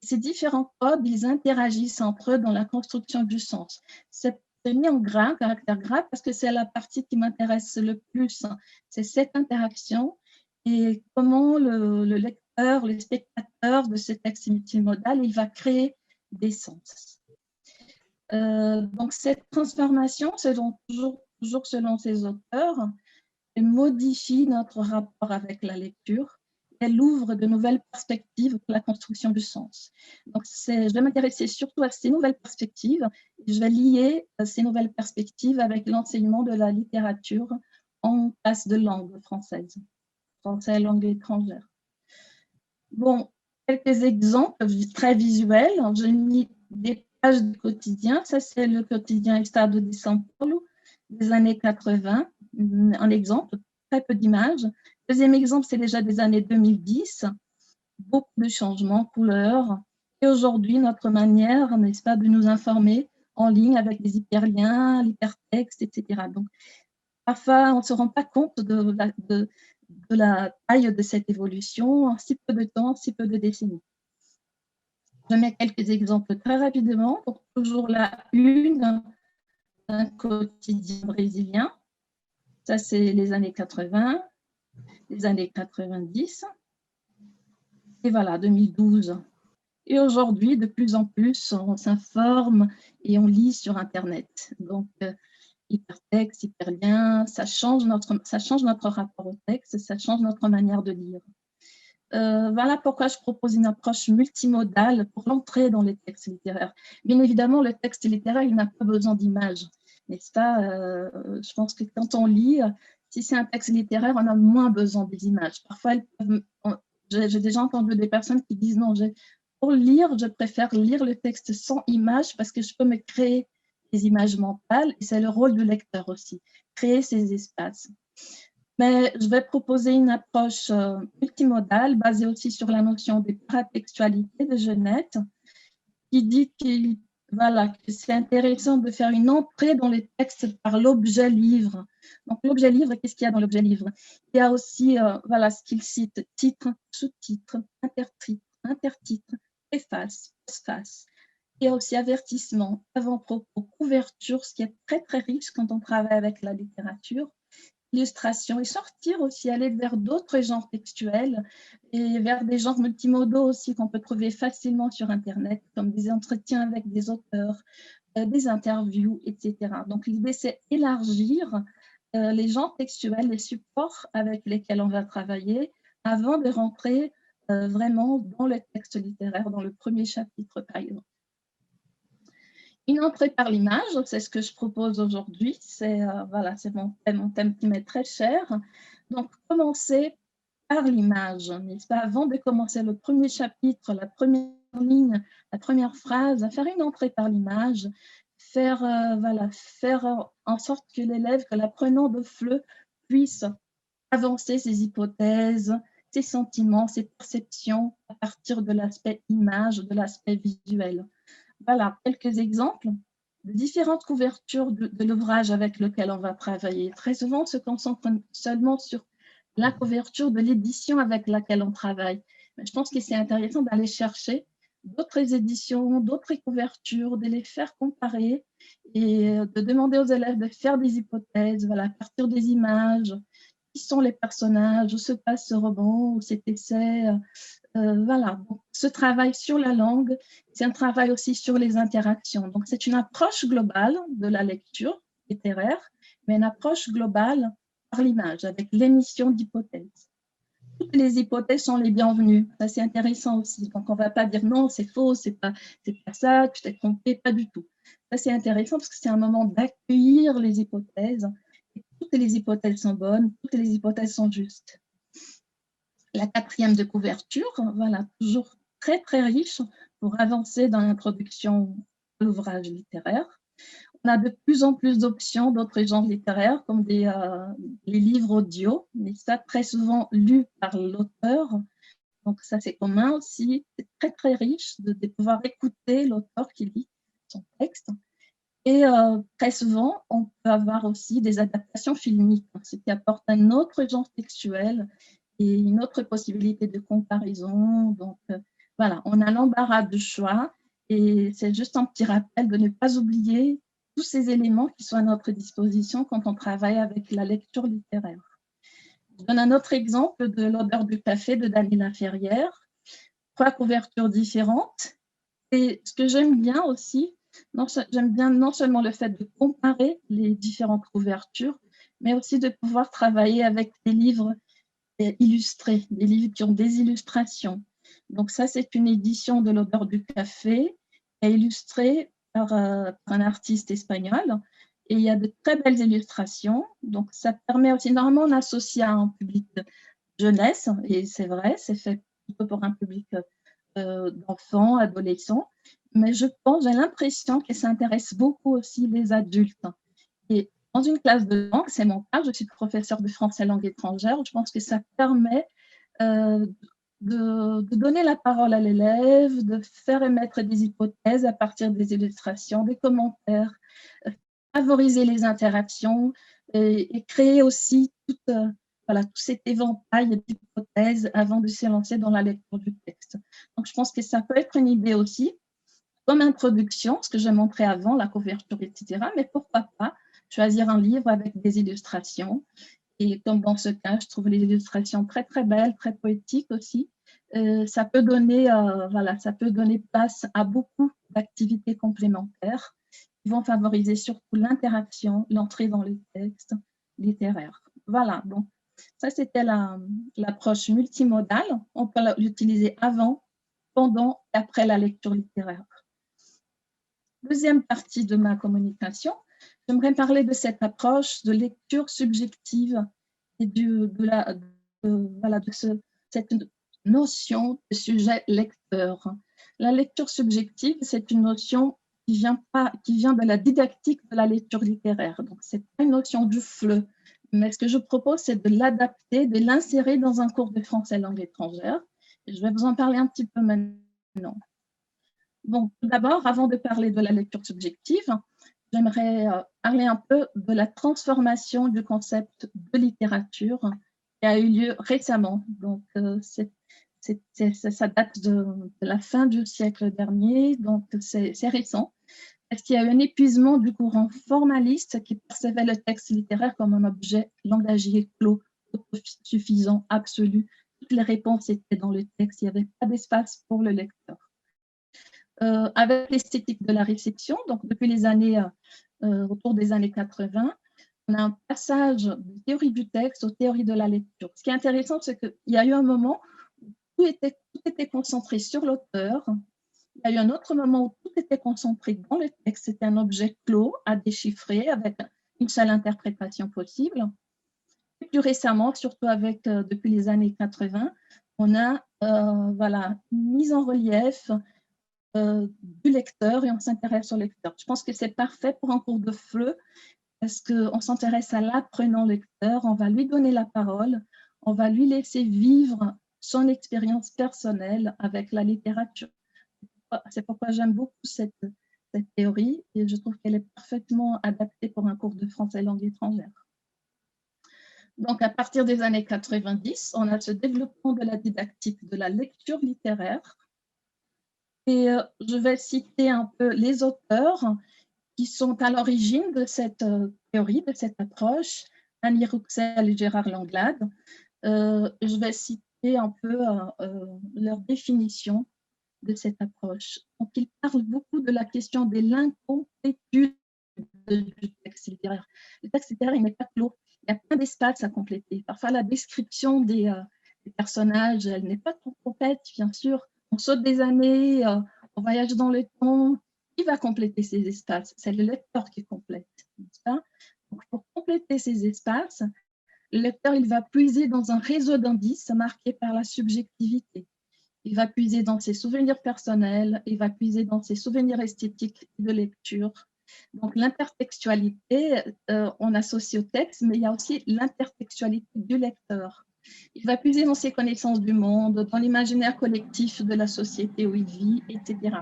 Ces différents codes, ils interagissent entre eux dans la construction du sens. C'est mis en gras, caractère gras, parce que c'est la partie qui m'intéresse le plus. C'est cette interaction et comment le lecteur, le spectateur de ce texte multimodal, il va créer des sens. Donc, cette transformation, toujours selon ces auteurs, elle modifie notre rapport avec la lecture. Elle ouvre de nouvelles perspectives pour la construction du sens. Donc, je vais m'intéresser surtout à ces nouvelles perspectives. Et je vais lier ces nouvelles perspectives avec l'enseignement de la littérature en classe de langue française, français langue étrangère. Bon, quelques exemples très visuels. J'ai mis des pages du quotidien. Ça, c'est le quotidien Estado de São Paulo des années 80. Un exemple, très peu d'images. Deuxième exemple, c'est déjà des années 2010. Beaucoup de changements, couleurs. Et aujourd'hui, notre manière, n'est-ce pas, de nous informer en ligne avec des hyperliens, l'hypertexte, etc. Donc, parfois, on ne se rend pas compte de la taille de cette évolution en si peu de temps, si peu de décennies. Je mets quelques exemples très rapidement. Donc, toujours la une d'un quotidien brésilien. Ça, c'est les années 80, les années 90. Et voilà, 2012. Et aujourd'hui, de plus en plus, on s'informe et on lit sur Internet. Donc, hypertexte, hyperlien, ça change notre rapport au texte, ça change notre manière de lire. Voilà pourquoi je propose une approche multimodale pour l'entrée dans les textes littéraires. Bien évidemment, le texte littéraire, il n'a pas besoin d'images, n'est-ce pas? Je pense que quand on lit, si c'est un texte littéraire, on a moins besoin des images. Parfois, j'ai déjà entendu des personnes qui disent non, pour lire, je préfère lire le texte sans images parce que je peux me créer des images mentales et c'est le rôle du lecteur aussi, créer ces espaces. Mais je vais proposer une approche multimodale basée aussi sur la notion de paratextualité de Genette qui dit que c'est intéressant de faire une entrée dans les textes par l'objet livre. Donc l'objet livre, qu'est-ce qu'il y a dans l'objet livre? Il y a aussi ce qu'il cite, titre, sous-titre, intertitre, préface, postface. Il y a aussi avertissement, avant-propos, couverture, ce qui est très très riche quand on travaille avec la littérature, illustration et sortir aussi, aller vers d'autres genres textuels et vers des genres multimodaux aussi qu'on peut trouver facilement sur Internet, comme des entretiens avec des auteurs, des interviews, etc. Donc l'idée, c'est élargir les genres textuels, les supports avec lesquels on va travailler avant de rentrer vraiment dans le texte littéraire, dans le premier chapitre, par exemple. Une entrée par l'image, c'est ce que je propose aujourd'hui. C'est mon thème qui m'est très cher. Donc, commencer par l'image, n'est-ce pas? Avant de commencer le premier chapitre, la première ligne, la première phrase, faire une entrée par l'image, faire en sorte que l'élève, que l'apprenant de FLE puisse avancer ses hypothèses, ses sentiments, ses perceptions à partir de l'aspect image, de l'aspect visuel. Voilà, quelques exemples de différentes couvertures de l'ouvrage avec lequel on va travailler. Très souvent, on se concentre seulement sur la couverture de l'édition avec laquelle on travaille. Mais je pense que c'est intéressant d'aller chercher d'autres éditions, d'autres couvertures, de les faire comparer et de demander aux élèves de faire des hypothèses, à partir des images, qui sont les personnages, où se passe ce roman, ou cet essai. Donc, ce travail sur la langue, c'est un travail aussi sur les interactions. Donc, c'est une approche globale de la lecture littéraire, mais une approche globale par l'image, avec l'émission d'hypothèses. Toutes les hypothèses sont les bienvenues. Ça, c'est intéressant aussi. Donc, on ne va pas dire non, c'est faux, c'est pas ça, tu t'es trompé, pas du tout. Ça, c'est intéressant parce que c'est un moment d'accueillir les hypothèses. Et toutes les hypothèses sont bonnes, toutes les hypothèses sont justes. La quatrième de couverture, toujours très, très riche pour avancer dans l'introduction de l'ouvrage littéraire. On a de plus en plus d'options d'autres genres littéraires, comme les livres audio, mais ça, très souvent lus par l'auteur. Donc, ça, c'est commun aussi. C'est très, très riche de pouvoir écouter l'auteur qui lit son texte. Et très souvent, on peut avoir aussi des adaptations filmiques, ce qui apporte un autre genre textuel et une autre possibilité de comparaison. Donc, on a l'embarras du choix et c'est juste un petit rappel de ne pas oublier tous ces éléments qui sont à notre disposition quand on travaille avec la lecture littéraire. Je donne un autre exemple de l'odeur du café de Daniela Ferrière. 3 couvertures différentes. Et ce que j'aime bien aussi, j'aime bien non seulement le fait de comparer les différentes couvertures, mais aussi de pouvoir travailler avec des livres illustrés, des livres qui ont des illustrations. Donc ça, c'est une édition de l'odeur du café, illustrée par un artiste espagnol. Et il y a de très belles illustrations. Donc ça permet aussi, normalement, on associe à un public jeunesse, et c'est vrai, c'est fait plutôt pour un public d'enfants, adolescents, mais j'ai l'impression que ça intéresse beaucoup aussi les adultes. Et dans une classe de langue, c'est mon cas, je suis professeure de français langue étrangère, je pense que ça permet de donner la parole à l'élève, de faire émettre des hypothèses à partir des illustrations, des commentaires, favoriser les interactions et créer aussi tout cet éventail d'hypothèses avant de se lancer dans la lecture du texte. Donc, je pense que ça peut être une idée aussi, comme introduction, ce que j'ai montré avant, la couverture, etc. Mais pourquoi pas choisir un livre avec des illustrations. Et comme dans ce cas, je trouve les illustrations très, très belles, très poétiques aussi. Ça peut donner place à beaucoup d'activités complémentaires qui vont favoriser surtout l'interaction, l'entrée dans le texte littéraire. Voilà, donc ça, c'était l'approche multimodale. On peut l'utiliser avant, pendant et après la lecture littéraire. Deuxième partie de ma communication, j'aimerais parler de cette approche de lecture subjective et cette notion de sujet lecteur. La lecture subjective, c'est une notion qui vient de la didactique de la lecture littéraire. Donc, ce n'est pas une notion du FLE, mais ce que je propose, c'est de l'adapter, de l'insérer dans un cours de français langue étrangère. Et je vais vous en parler un petit peu maintenant. Bon, tout d'abord, avant de parler de la lecture subjective, j'aimerais parler un peu de la transformation du concept de littérature qui a eu lieu récemment. Donc, ça date de la fin du siècle dernier, donc c'est récent. Parce qu'il y a eu un épuisement du courant formaliste qui percevait le texte littéraire comme un objet langagier clos, suffisant, absolu. Toutes les réponses étaient dans le texte, il n'y avait pas d'espace pour le lecteur. Avec l'esthétique de la réception, donc depuis les années, autour des années 80, on a un passage de théorie du texte aux théories de la lecture. Ce qui est intéressant, c'est qu'il y a eu un moment où tout était concentré sur l'auteur. Il y a eu un autre moment où tout était concentré dans le texte. C'était un objet clos à déchiffrer avec une seule interprétation possible. Et plus récemment, surtout depuis les années 80, on a une mise en relief du lecteur et on s'intéresse au lecteur. Je pense que c'est parfait pour un cours de FLE parce qu'on s'intéresse à l'apprenant lecteur, on va lui donner la parole, on va lui laisser vivre son expérience personnelle avec la littérature. C'est pourquoi j'aime beaucoup cette théorie et je trouve qu'elle est parfaitement adaptée pour un cours de français langue étrangère. Donc, à partir des années 90, on a ce développement de la didactique de la lecture littéraire. Et je vais citer un peu les auteurs qui sont à l'origine de cette théorie, de cette approche, Annie Rouxel et Gérard Langlade. Je vais citer un peu leur définition de cette approche. Donc, ils parlent beaucoup de la question de l'incomplétude du texte littéraire. Le texte littéraire, il n'est pas clos. Il y a plein d'espaces à compléter. Parfois, la description des personnages, elle n'est pas trop complète, bien sûr. On saute des années, on voyage dans le temps. Qui va compléter ces espaces? C'est le lecteur qui complète, n'est-ce pas? Donc, pour compléter ces espaces, le lecteur, il va puiser dans un réseau d'indices marqué par la subjectivité. Il va puiser dans ses souvenirs personnels, il va puiser dans ses souvenirs esthétiques de lecture. Donc, l'intertextualité, on associe au texte, mais il y a aussi l'intertextualité du lecteur. Il va puiser dans ses connaissances du monde, dans l'imaginaire collectif de la société où il vit, etc.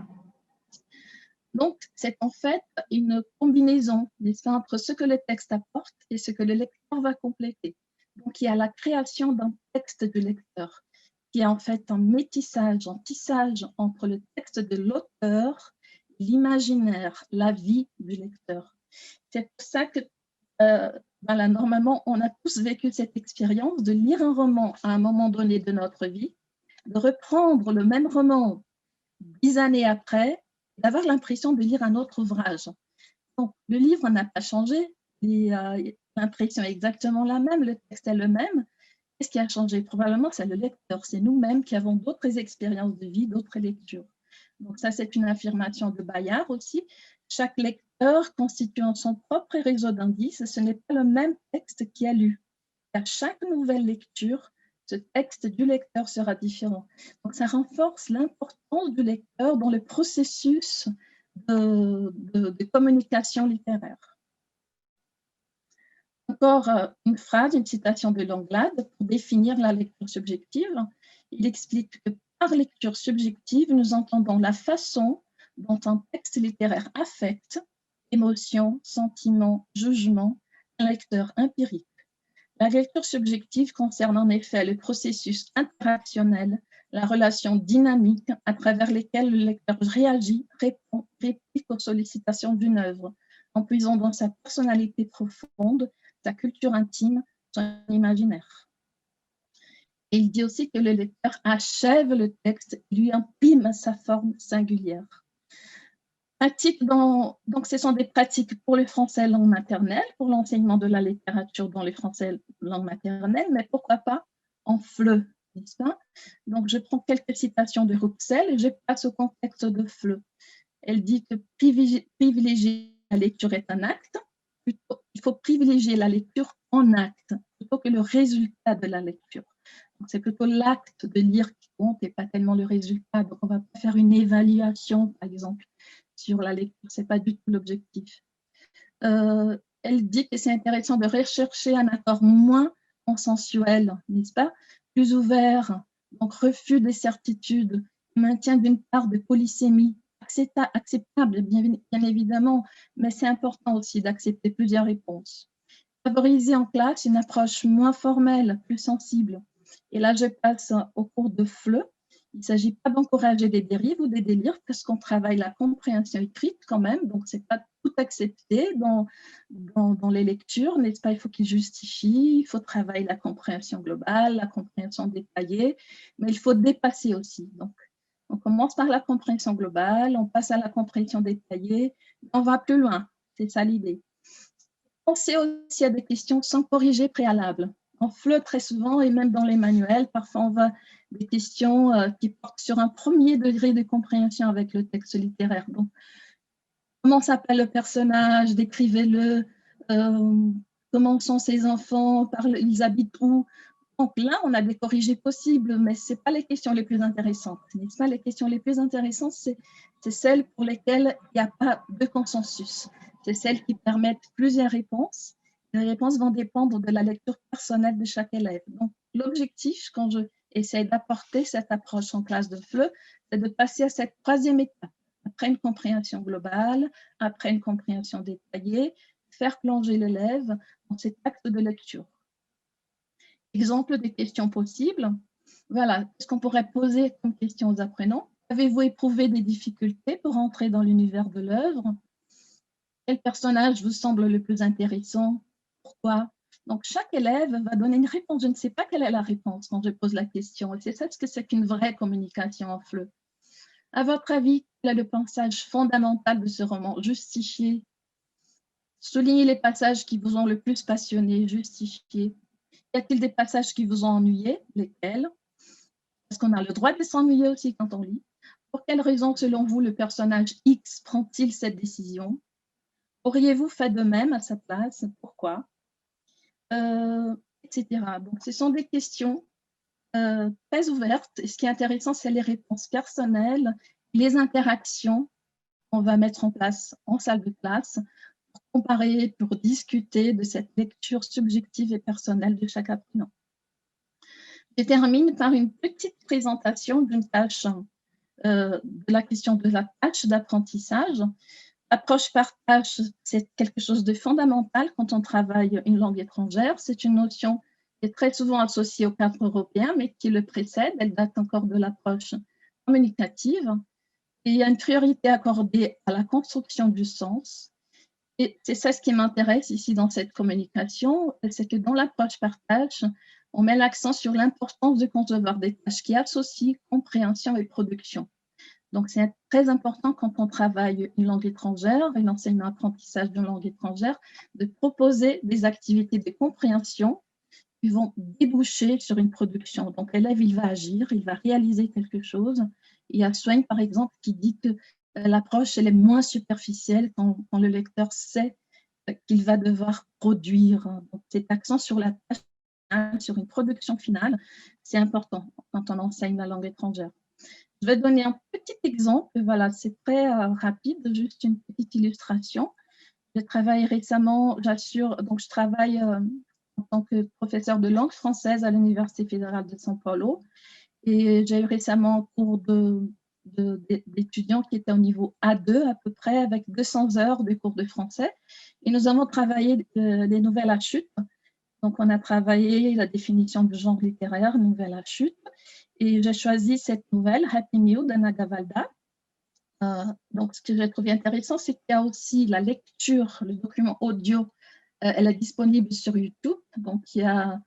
Donc, c'est en fait une combinaison, n'est-ce pas, entre ce que le texte apporte et ce que le lecteur va compléter. Donc, il y a la création d'un texte du lecteur, qui est en fait un métissage, un tissage entre le texte de l'auteur, l'imaginaire, la vie du lecteur. C'est pour ça que Voilà, normalement, on a tous vécu cette expérience de lire un roman à un moment donné de notre vie, de reprendre le même roman 10 années après, d'avoir l'impression de lire un autre ouvrage. Donc, le livre n'a pas changé, l'impression est exactement la même, le texte est le même. Qu'est-ce qui a changé? Probablement, c'est le lecteur, c'est nous-mêmes qui avons d'autres expériences de vie, d'autres lectures. Donc ça, c'est une affirmation de Bayard aussi. Chaque lecteur constituant son propre réseau d'indices, ce n'est pas le même texte qui est lu. À chaque nouvelle lecture, ce texte du lecteur sera différent. Donc ça renforce l'importance du lecteur dans le processus de communication littéraire. Encore une phrase, une citation de Langlade pour définir la lecture subjective. Il explique que par lecture subjective, nous entendons la façon dont un texte littéraire affecte, émotion, sentiment, jugement, un lecteur empirique. La lecture subjective concerne en effet le processus interactionnel, la relation dynamique à travers lesquelles le lecteur réagit, répond, réplique aux sollicitations d'une œuvre, en puisant dans sa personnalité profonde, sa culture intime, son imaginaire. Et il dit aussi que le lecteur achève le texte, lui imprime sa forme singulière. Donc, ce sont des pratiques pour le français langue maternelle, pour l'enseignement de la littérature dans le français langue maternelle, mais pourquoi pas en FLE, n'est-ce pas? Donc, je prends quelques citations de Rouxel et je passe au contexte de FLE. Elle dit que privilégier la lecture est un acte, il faut privilégier la lecture en acte, plutôt que le résultat de la lecture. C'est plutôt l'acte de lire qui compte et pas tellement le résultat. Donc, on ne va pas faire une évaluation, par exemple, sur la lecture. Ce n'est pas du tout l'objectif. Elle dit que c'est intéressant de rechercher un accord moins consensuel, n'est-ce pas? Plus ouvert, donc refus des certitudes, maintien d'une part de polysémie, acceptable, bien évidemment, mais c'est important aussi d'accepter plusieurs réponses. Favoriser en classe une approche moins formelle, plus sensible. Et là, je passe au cours de FLE. Il ne s'agit pas d'encourager des dérives ou des délires, parce qu'on travaille la compréhension écrite quand même, donc ce n'est pas tout accepté dans les lectures, n'est-ce pas? Il faut qu'il justifie, il faut travailler la compréhension globale, la compréhension détaillée, mais il faut dépasser aussi. Donc, on commence par la compréhension globale, on passe à la compréhension détaillée, on va plus loin, c'est ça l'idée. Pensez aussi à des questions sans corriger préalable. En FLE, très souvent, et même dans les manuels, parfois on va des questions qui portent sur un premier degré de compréhension avec le texte littéraire. Donc, comment s'appelle le personnage? Décrivez-le. Comment sont ses enfants? Ils habitent où? Donc là, on a des corrigés possibles, mais ce n'est pas les questions les plus intéressantes. Les questions les plus intéressantes, c'est celles pour lesquelles il n'y a pas de consensus. C'est celles qui permettent plusieurs réponses. Les réponses vont dépendre de la lecture personnelle de chaque élève. Donc, l'objectif, quand je essaie d'apporter cette approche en classe de FLE, c'est de passer à cette troisième étape. Après une compréhension globale, après une compréhension détaillée, faire plonger l'élève dans cet acte de lecture. Exemple des questions possibles. Voilà, qu'est-ce qu'on pourrait poser comme question aux apprenants? Avez-vous éprouvé des difficultés pour entrer dans l'univers de l'œuvre? Quel personnage vous semble le plus intéressant? Pourquoi? Donc, chaque élève va donner une réponse. Je ne sais pas quelle est la réponse quand je pose la question. Et c'est ça ce que c'est qu'une vraie communication en FLE. À votre avis, quel est le passage fondamental de ce roman? Justifier. Soulignez les passages qui vous ont le plus passionné. Justifier. Y a-t-il des passages qui vous ont ennuyé? Lesquels? Est-ce qu'on a le droit de s'ennuyer aussi quand on lit? Pour quelles raisons, selon vous, le personnage X prend-il cette décision? Auriez-vous fait de même à sa place? Pourquoi? Etc. Donc, ce sont des questions très ouvertes. Et ce qui est intéressant, c'est les réponses personnelles, les interactions qu'on va mettre en place en salle de classe pour comparer, pour discuter de cette lecture subjective et personnelle de chaque apprenant. Je termine par une petite présentation d'une tâche, de la question de la tâche d'apprentissage. Approche par tâche, c'est quelque chose de fondamental quand on travaille une langue étrangère. C'est une notion qui est très souvent associée au cadre européen, mais qui le précède. Elle date encore de l'approche communicative. Et il y a une priorité accordée à la construction du sens. Et c'est ça ce qui m'intéresse ici dans cette communication, c'est que dans l'approche partage, on met l'accent sur l'importance de concevoir des tâches qui associent compréhension et production. Donc, c'est très important quand on travaille une langue étrangère et l'enseignement-apprentissage d'une langue étrangère, de proposer des activités de compréhension qui vont déboucher sur une production. Donc, l'élève, il va agir, il va réaliser quelque chose. Il y a Swain, par exemple, qui dit que l'approche, elle est moins superficielle quand le lecteur sait qu'il va devoir produire. Donc, cet accent sur la tâche, sur une production finale, c'est important quand on enseigne la langue étrangère. Je vais donner un petit exemple, voilà, c'est très rapide, juste une petite illustration. J'ai travaillé récemment, donc je travaille en tant que professeur de langue française à l'Université fédérale de São Paulo, et j'ai eu récemment un cours d'étudiants qui étaient au niveau A2 à peu près, avec 200 heures de cours de français, et nous avons travaillé les nouvelles à chute. Donc, on a travaillé la définition du genre littéraire, nouvelle à chute, et j'ai choisi cette nouvelle, Happy New, d'Anna Gavalda. Donc, ce que j'ai trouvé intéressant, c'est qu'il y a aussi la lecture, le document audio, elle est disponible sur YouTube. Donc, il y a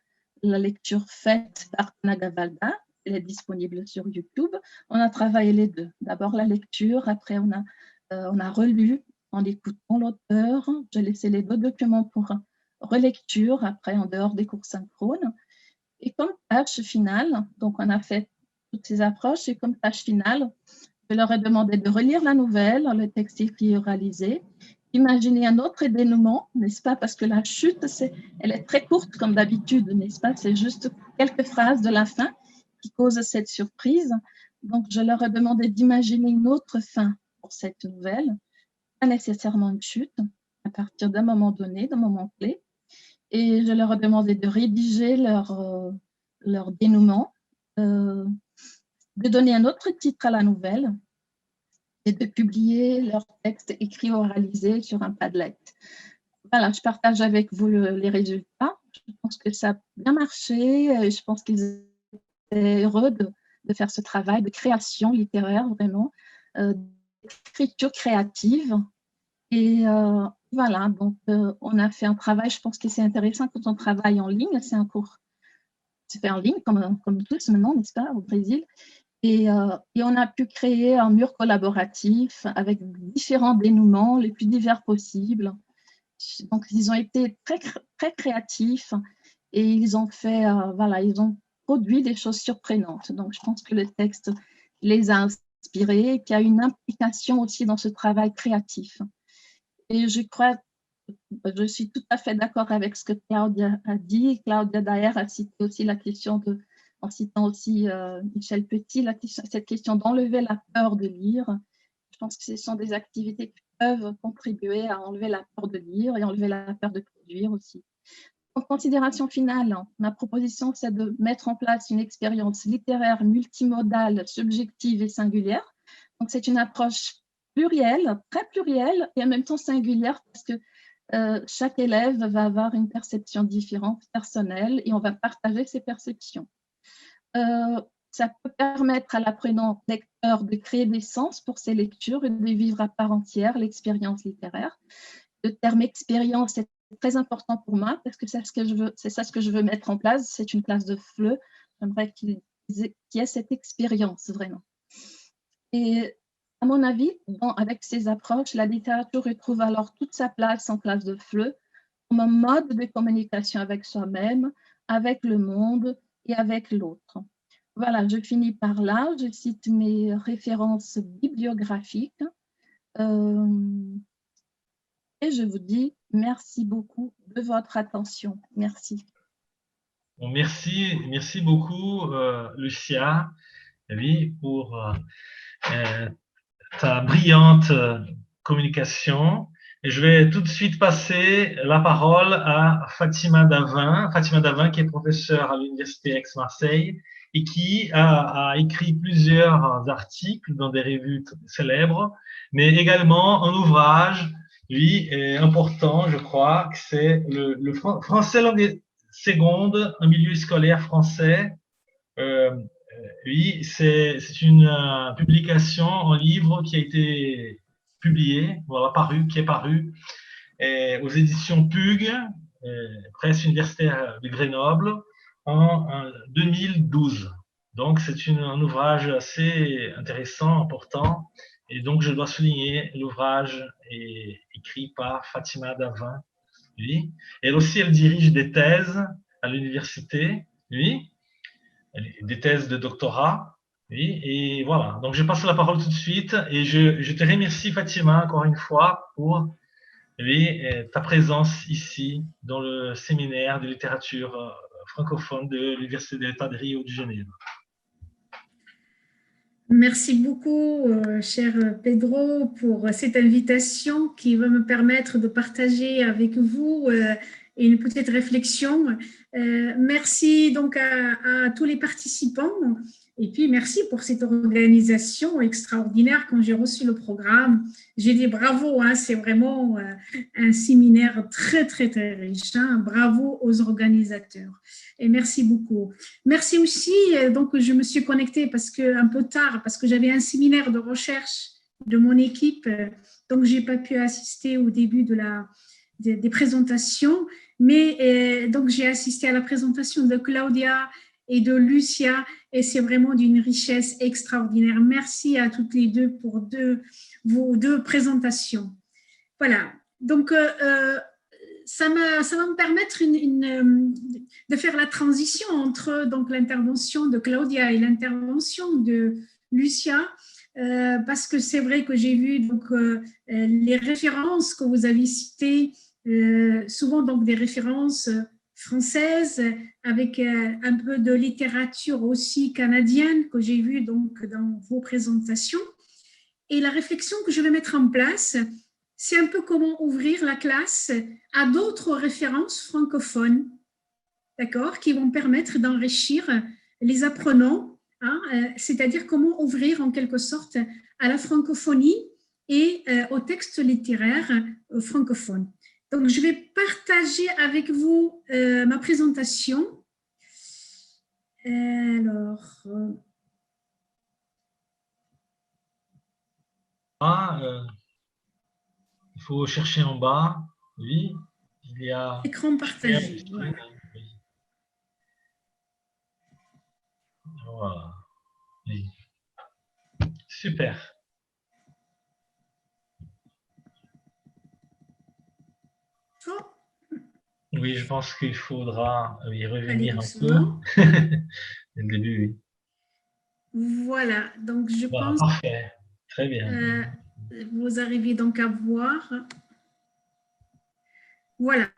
la lecture faite par Anna Gavalda, elle est disponible sur YouTube. On a travaillé les deux. D'abord la lecture, après on a relu en écoutant l'auteur. J'ai laissé les deux documents pour relecture, après en dehors des cours synchrones. Et comme tâche finale, donc on a fait toutes ces approches, et comme tâche finale, je leur ai demandé de relire la nouvelle, le texte écrit et oralisé, imaginer un autre dénouement, n'est-ce pas, parce que la chute, elle est très courte comme d'habitude, n'est-ce pas, c'est juste quelques phrases de la fin qui causent cette surprise. Donc, je leur ai demandé d'imaginer une autre fin pour cette nouvelle, pas nécessairement une chute, à partir d'un moment donné, d'un moment clé. Et je leur ai demandé de rédiger leur dénouement, de donner un autre titre à la nouvelle et de publier leur texte écrit ou oralisé sur un Padlet. Voilà, je partage avec vous les résultats. Je pense que ça a bien marché. Je pense qu'ils étaient heureux de faire ce travail de création littéraire, vraiment, d'écriture créative. Et voilà, donc on a fait un travail, je pense que c'est intéressant quand on travaille en ligne, c'est un cours qui se fait en ligne, comme tous maintenant, n'est-ce pas, au Brésil. Et on a pu créer un mur collaboratif avec différents dénouements, les plus divers possibles. Donc, ils ont été très, très créatifs et ils ont fait, voilà, ils ont produit des choses surprenantes. Donc, je pense que le texte les a inspirés, qu'il y a une implication aussi dans ce travail créatif. Et je crois, je suis tout à fait d'accord avec ce que Claudia a dit. Claudia, d'ailleurs, a cité aussi la question en citant aussi Michel Petit, cette question d'enlever la peur de lire. Je pense que ce sont des activités qui peuvent contribuer à enlever la peur de lire et enlever la peur de produire aussi. En considération finale, ma proposition, c'est de mettre en place une expérience littéraire multimodale, subjective et singulière. Donc, c'est une approche plurielle, très plurielle et en même temps singulière parce que chaque élève va avoir une perception différente, personnelle, et on va partager ses perceptions. Ça peut permettre à l'apprenant lecteur de créer des sens pour ses lectures et de vivre à part entière l'expérience littéraire. Le terme expérience est très important pour moi parce que c'est ça ce que je veux mettre en place. C'est une classe de FLE. J'aimerais qu'il y ait cette expérience vraiment. Et à mon avis, avec ces approches, la littérature retrouve alors toute sa place en classe de FLE comme un mode de communication avec soi-même, avec le monde et avec l'autre. Voilà, je finis par là. Je cite mes références bibliographiques. Et je vous dis merci beaucoup de votre attention. Merci. Bon, merci beaucoup, Lucia, oui, pour ta brillante communication. Et je vais tout de suite passer la parole à Fatima Davin. Fatima Davin, qui est professeure à l'Université Aix-Marseille et qui a écrit plusieurs articles dans des revues célèbres, mais également un ouvrage, lui, est important, je crois, que c'est le français langue seconde, un milieu scolaire français. Oui, c'est une publication en livre qui a été publiée, voilà, qui est paru aux éditions PUG, Presse universitaire de Grenoble, en 2012. Donc, c'est un ouvrage assez intéressant, important. Et donc, je dois souligner l'ouvrage est écrit par Fatima Davin. Oui. Elle aussi, elle dirige des thèses à l'université, oui, des thèses de doctorat. Oui, et voilà. Donc, je passe la parole tout de suite et je te remercie, Fatima, encore une fois, pour ta présence ici dans le séminaire de littérature francophone de l'Université de l'État de Rio de Janeiro. Merci beaucoup, cher Pedro, pour cette invitation qui va me permettre de partager avec vous une petite réflexion. Merci donc à tous les participants et puis merci pour cette organisation extraordinaire. Quand j'ai reçu le programme, j'ai dit bravo, hein, c'est vraiment un séminaire très, très, très riche. Hein, bravo aux organisateurs. Et merci beaucoup. Merci aussi, donc je me suis connectée un peu tard, parce que j'avais un séminaire de recherche de mon équipe, donc je n'ai pas pu assister au début des présentations, mais donc j'ai assisté à la présentation de Claudia et de Lucia, et c'est vraiment d'une richesse extraordinaire. Merci à toutes les deux pour vos deux présentations. Voilà, donc ça va me permettre de faire la transition entre donc l'intervention de Claudia et l'intervention de Lucia, parce que c'est vrai que j'ai vu donc les références que vous avez citées, souvent donc des références françaises avec un peu de littérature aussi canadienne que j'ai vu donc dans vos présentations. Et la réflexion que je vais mettre en place, c'est un peu comment ouvrir la classe à d'autres références francophones, d'accord, qui vont permettre d'enrichir les apprenants, hein, c'est-à-dire comment ouvrir en quelque sorte à la francophonie et aux textes littéraires francophones. Donc, je vais partager avec vous ma présentation. Alors... il faut chercher en bas. Oui, il y a... Écran partagé. Voilà. Oui. Super. Oh. Oui, je pense qu'il faudra y revenir un peu. Le début, oui. Voilà, donc je pense... Parfait, très bien. Vous arrivez donc à voir. Voilà.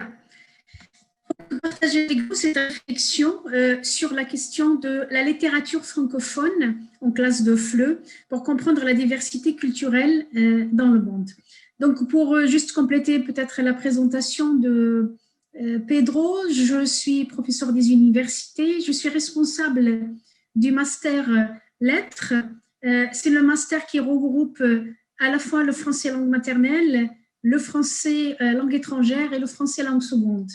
Partager avec vous cette réflexion sur la question de la littérature francophone en classe de FLE pour comprendre la diversité culturelle dans le monde. Donc, pour juste compléter peut-être la présentation de Pedro, je suis professeur des universités, je suis responsable du master lettres. C'est le master qui regroupe à la fois le français langue maternelle, le français langue étrangère et le français langue seconde.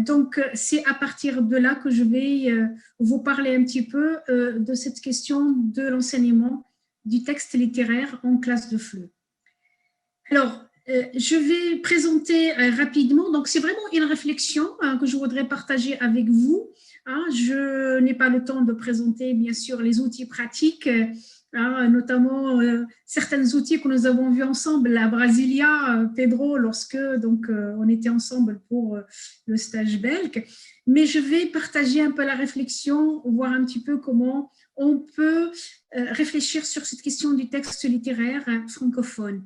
Donc, c'est à partir de là que je vais vous parler un petit peu de cette question de l'enseignement du texte littéraire en classe de FLE. Alors, je vais présenter rapidement, donc c'est vraiment une réflexion que je voudrais partager avec vous. Je n'ai pas le temps de présenter, bien sûr, les outils pratiques, notamment certains outils que nous avons vus ensemble à Brasilia, Pedro, lorsque donc, on était ensemble pour le stage belge. Mais je vais partager un peu la réflexion, voir un petit peu comment on peut réfléchir sur cette question du texte littéraire francophone.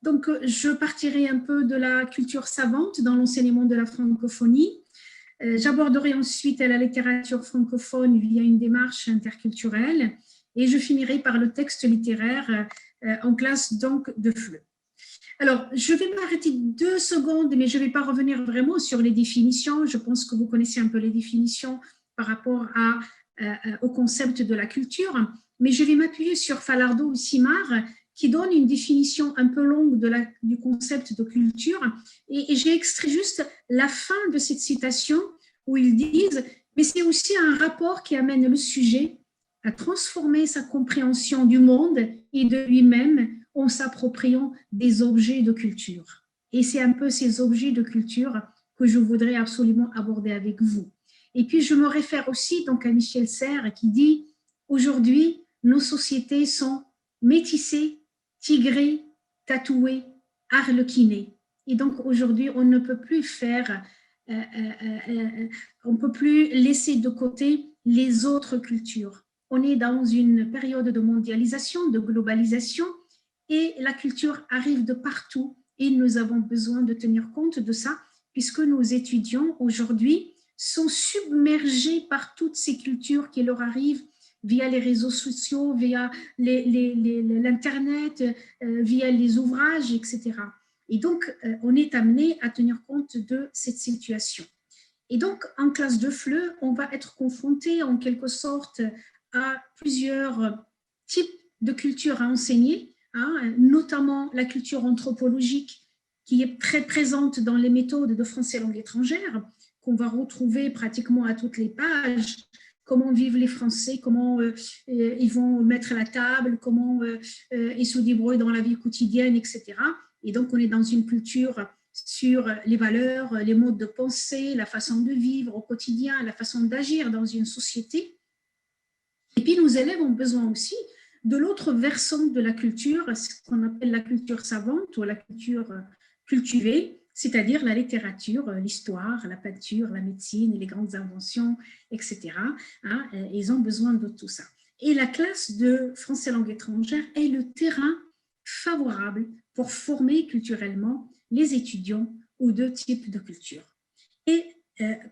Donc, je partirai un peu de la culture savante dans l'enseignement de la francophonie. J'aborderai ensuite la littérature francophone via une démarche interculturelle et je finirai par le texte littéraire en classe donc de FLE. Alors, je vais m'arrêter 2 secondes, mais je ne vais pas revenir vraiment sur les définitions. Je pense que vous connaissez un peu les définitions par rapport au concept de la culture, mais je vais m'appuyer sur Falardeau ou Simard, qui donne une définition un peu longue du concept de culture. Et j'ai extrait juste la fin de cette citation où ils disent « Mais c'est aussi un rapport qui amène le sujet à transformer sa compréhension du monde et de lui-même en s'appropriant des objets de culture. » Et c'est un peu ces objets de culture que je voudrais absolument aborder avec vous. Et puis, je me réfère aussi donc à Michel Serres qui dit « Aujourd'hui, nos sociétés sont métissées, tigrées, tatouées, arlequinées. » Et donc, aujourd'hui, on ne peut plus faire, on ne peut plus laisser de côté les autres cultures. On est dans une période de mondialisation, de globalisation, et la culture arrive de partout. Et nous avons besoin de tenir compte de ça, puisque nos étudiants aujourd'hui sont submergés par toutes ces cultures qui leur arrivent via les réseaux sociaux, via l'Internet, via les ouvrages, etc. Et donc, on est amené à tenir compte de cette situation. Et donc, en classe de FLE, on va être confronté en quelque sorte à plusieurs types de cultures à enseigner, hein, notamment la culture anthropologique qui est très présente dans les méthodes de français langue étrangère, qu'on va retrouver pratiquement à toutes les pages. Comment vivent les Français, comment ils vont mettre la table, comment ils se débrouillent dans la vie quotidienne, etc. Et donc, on est dans une culture sur les valeurs, les modes de pensée, la façon de vivre au quotidien, la façon d'agir dans une société. Et puis, nos élèves ont besoin aussi de l'autre versant de la culture, ce qu'on appelle la culture savante ou la culture cultivée, c'est-à-dire la littérature, l'histoire, la peinture, la médecine, les grandes inventions, etc. Hein, ils ont besoin de tout ça. Et la classe de français langue étrangère est le terrain favorable pour former culturellement les étudiants aux deux types de culture. Et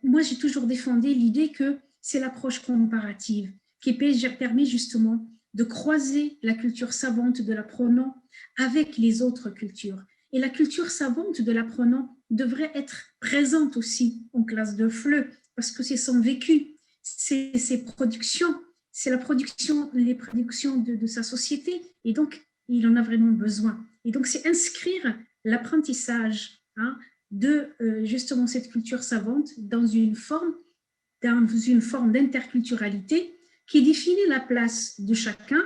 moi, j'ai toujours défendu l'idée que c'est l'approche comparative qui permet justement de croiser la culture savante de l'apprenant avec les autres cultures. Et la culture savante de l'apprenant devrait être présente aussi en classe de FLE, parce que c'est son vécu, c'est ses productions, c'est les productions de sa société, et donc il en a vraiment besoin. Et donc c'est inscrire l'apprentissage de justement cette culture savante dans une forme d'interculturalité qui définit la place de chacun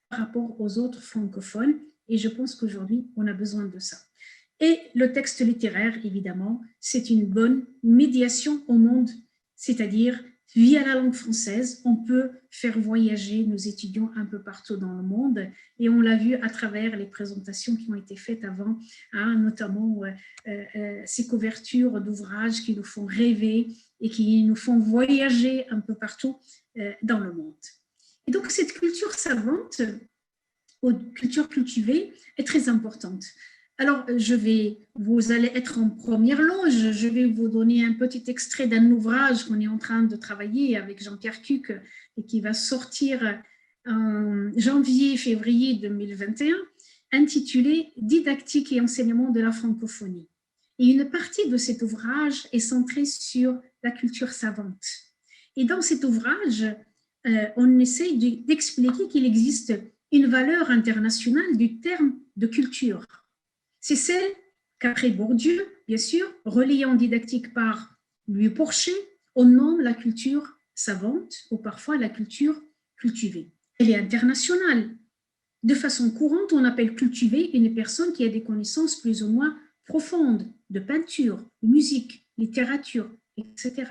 par rapport aux autres francophones. Et je pense qu'aujourd'hui, on a besoin de ça. Et le texte littéraire, évidemment, c'est une bonne médiation au monde, c'est-à-dire via la langue française, on peut faire voyager nos étudiants un peu partout dans le monde. Et on l'a vu à travers les présentations qui ont été faites avant, hein, notamment ces couvertures d'ouvrages qui nous font rêver et qui nous font voyager un peu partout dans le monde. Et donc, cette culture savante, ou culture cultivée, est très importante. Alors, vous allez être en première loge, je vais vous donner un petit extrait d'un ouvrage qu'on est en train de travailler avec Jean-Pierre Cuc et qui va sortir en janvier-février 2021, intitulé « Didactique et enseignement de la francophonie ». Et une partie de cet ouvrage est centrée sur la culture savante. Et dans cet ouvrage, on essaie d'expliquer qu'il existe une valeur internationale du terme de culture. C'est celle qu'après Bourdieu, bien sûr, relayée en didactique par Louis Porcher, on nomme la culture savante ou parfois la culture cultivée. Elle est internationale. De façon courante, on appelle cultivée une personne qui a des connaissances plus ou moins profondes de peinture, de musique, littérature, etc.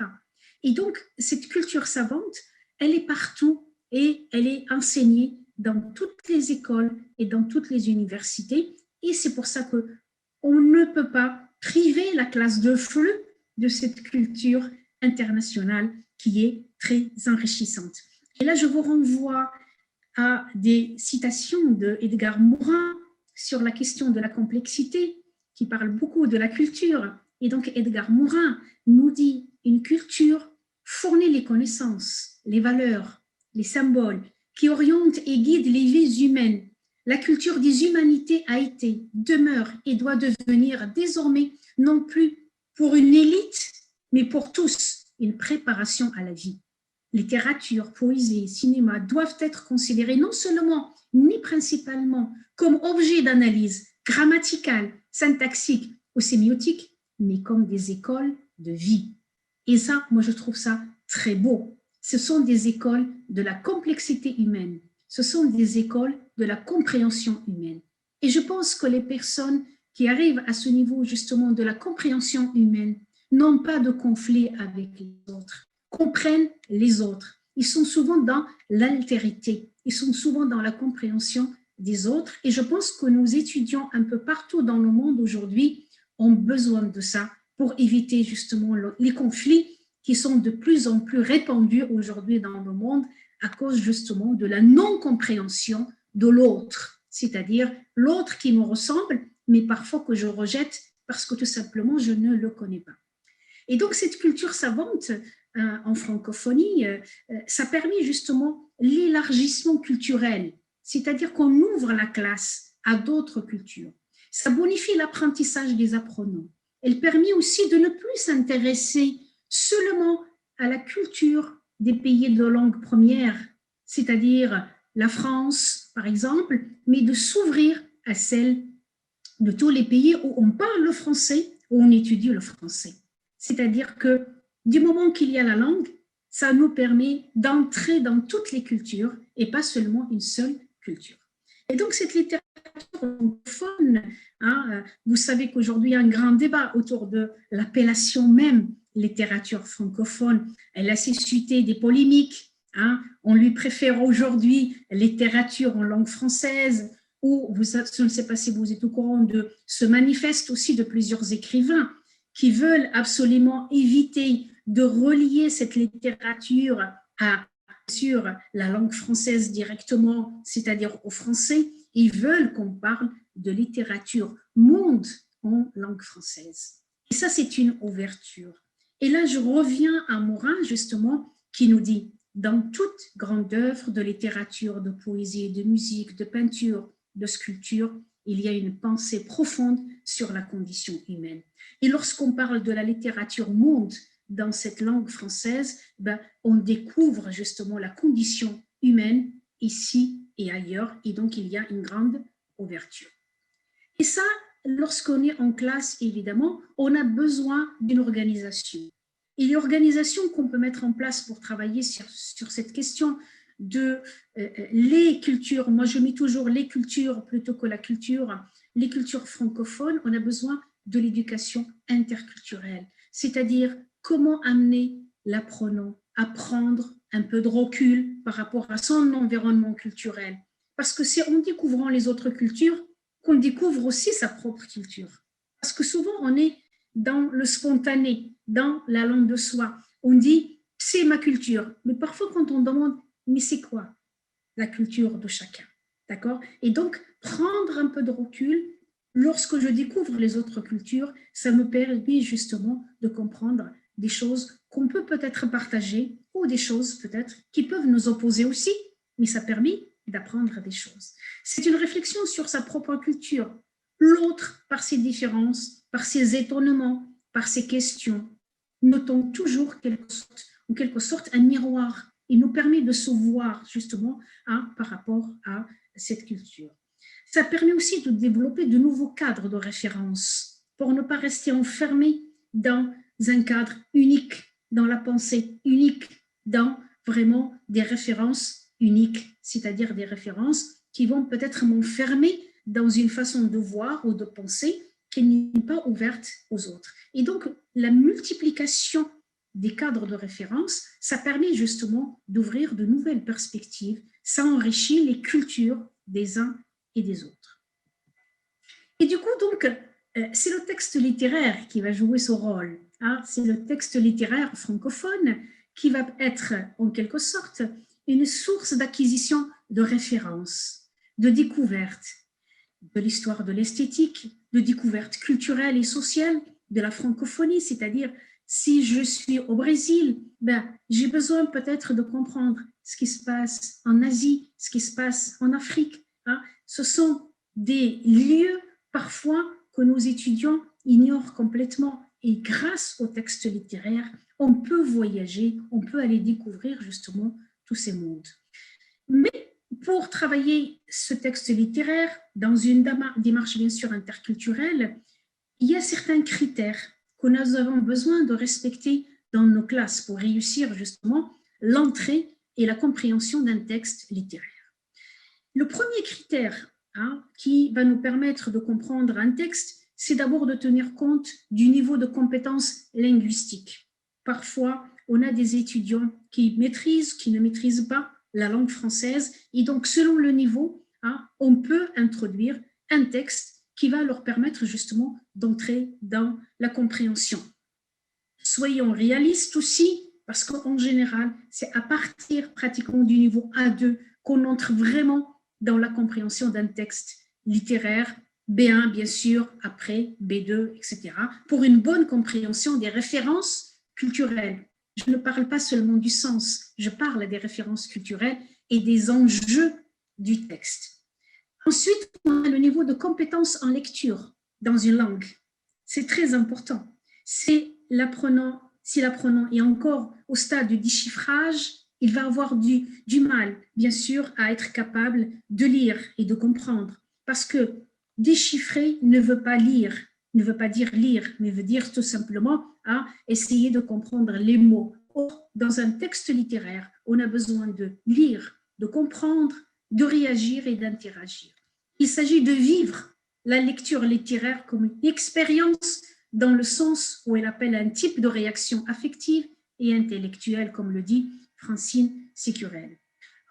Et donc, cette culture savante, elle est partout et elle est enseignée dans toutes les écoles et dans toutes les universités. Et c'est pour ça qu'on ne peut pas priver la classe de FLE de cette culture internationale qui est très enrichissante. Et là, je vous renvoie à des citations de Edgar Morin sur la question de la complexité, qui parle beaucoup de la culture. Et donc, Edgar Morin nous dit une culture fournit les connaissances, les valeurs, les symboles qui orientent et guident les vies humaines. La culture des humanités a été, demeure et doit devenir désormais non plus pour une élite, mais pour tous, une préparation à la vie. Littérature, poésie, cinéma doivent être considérés non seulement ni principalement comme objets d'analyse grammaticale, syntaxique ou sémiotique, mais comme des écoles de vie. Et ça, moi, je trouve ça très beau. Ce sont des écoles de la complexité humaine. Ce sont des écoles de la compréhension humaine. Et je pense que les personnes qui arrivent à ce niveau justement de la compréhension humaine n'ont pas de conflit avec les autres, comprennent les autres. Ils sont souvent dans l'altérité, ils sont souvent dans la compréhension des autres. Et je pense que nos étudiants un peu partout dans le monde aujourd'hui ont besoin de ça pour éviter justement les conflits qui sont de plus en plus répandus aujourd'hui dans le monde à cause justement de la non-compréhension de l'autre, c'est-à-dire l'autre qui me ressemble, mais parfois que je rejette parce que tout simplement je ne le connais pas. Et donc cette culture savante en francophonie, ça permet justement l'élargissement culturel, c'est-à-dire qu'on ouvre la classe à d'autres cultures. Ça bonifie l'apprentissage des apprenants. Elle permet aussi de ne plus s'intéresser seulement à la culture des pays de langue première, c'est-à-dire la France, par exemple, mais de s'ouvrir à celle de tous les pays où on parle le français, où on étudie le français. C'est-à-dire que du moment qu'il y a la langue, ça nous permet d'entrer dans toutes les cultures et pas seulement une seule culture. Et donc, cette littérature francophone, vous savez qu'aujourd'hui, il y a un grand débat autour de l'appellation même littérature francophone. Elle a suscité des polémiques. On lui préfère aujourd'hui littérature en langue française, ou je ne sais pas si vous êtes au courant de ce manifeste aussi de plusieurs écrivains qui veulent absolument éviter de relier cette littérature sur la langue française directement, c'est-à-dire au français. Ils veulent qu'on parle de littérature monde en langue française. Et ça, c'est une ouverture. Et là, je reviens à Morin, justement, qui nous dit, dans toute grande œuvre de littérature, de poésie, de musique, de peinture, de sculpture, il y a une pensée profonde sur la condition humaine. Et lorsqu'on parle de la littérature monde dans cette langue française, on découvre justement la condition humaine ici et ailleurs, et donc il y a une grande ouverture. Et ça, lorsqu'on est en classe, évidemment, on a besoin d'une organisation. Et l'organisation qu'on peut mettre en place pour travailler sur cette question de les cultures, moi je mets toujours les cultures plutôt que la culture, les cultures francophones, on a besoin de l'éducation interculturelle, c'est-à-dire comment amener l'apprenant à prendre un peu de recul par rapport à son environnement culturel. Parce que c'est en découvrant les autres cultures qu'on découvre aussi sa propre culture. Parce que souvent, on est dans le spontané, dans la langue de soi. On dit, c'est ma culture. Mais parfois, quand on demande, mais c'est quoi la culture de chacun? D'accord? Et donc, prendre un peu de recul, lorsque je découvre les autres cultures, ça me permet justement de comprendre des choses qu'on peut peut-être partager ou des choses peut-être qui peuvent nous opposer aussi, mais ça permet d'apprendre des choses. C'est une réflexion sur sa propre culture. L'autre, par ses différences, par ses étonnements, par ses questions, notons toujours en quelque sorte un miroir. Il nous permet de se voir justement par rapport à cette culture. Ça permet aussi de développer de nouveaux cadres de référence pour ne pas rester enfermé dans un cadre unique, dans la pensée unique, dans vraiment des références uniques, c'est-à-dire des références qui vont peut-être m'enfermer dans une façon de voir ou de penser qui n'est pas ouverte aux autres. Et donc, la multiplication des cadres de référence, ça permet justement d'ouvrir de nouvelles perspectives, ça enrichit les cultures des uns et des autres. Et du coup, donc, c'est le texte littéraire qui va jouer ce rôle. C'est le texte littéraire francophone qui va être, en quelque sorte, une source d'acquisition de références, de découverte de l'histoire de l'esthétique, de découverte culturelle et sociale de la francophonie, c'est-à-dire si je suis au Brésil, j'ai besoin peut-être de comprendre ce qui se passe en Asie, ce qui se passe en Afrique. Ce sont des lieux parfois que nos étudiants ignorent complètement et grâce au texte littéraire, on peut voyager, on peut aller découvrir justement tous ces mondes. Mais pour travailler ce texte littéraire dans une démarche bien sûr interculturelle, il y a certains critères que nous avons besoin de respecter dans nos classes pour réussir justement l'entrée et la compréhension d'un texte littéraire. Le premier critère qui va nous permettre de comprendre un texte, c'est d'abord de tenir compte du niveau de compétences linguistiques. Parfois, on a des étudiants qui maîtrisent, qui ne maîtrisent pas la langue française, et donc selon le niveau, on peut introduire un texte qui va leur permettre justement d'entrer dans la compréhension. Soyons réalistes aussi, parce qu'en général, c'est à partir pratiquement du niveau A2 qu'on entre vraiment dans la compréhension d'un texte littéraire, B1 bien sûr, après B2, etc., pour une bonne compréhension des références culturelles. Je ne parle pas seulement du sens, je parle des références culturelles et des enjeux du texte. Ensuite, on a le niveau de compétence en lecture dans une langue. C'est très important. Si l'apprenant est encore au stade du déchiffrage, il va avoir du mal, bien sûr, à être capable de lire et de comprendre. Parce que déchiffrer ne veut pas lire, ne veut pas dire lire, mais veut dire tout simplement essayer de comprendre les mots. Or, dans un texte littéraire, on a besoin de lire, de comprendre, de réagir et d'interagir. Il s'agit de vivre la lecture littéraire comme une expérience dans le sens où elle appelle un type de réaction affective et intellectuelle, comme le dit Francine Sécurel.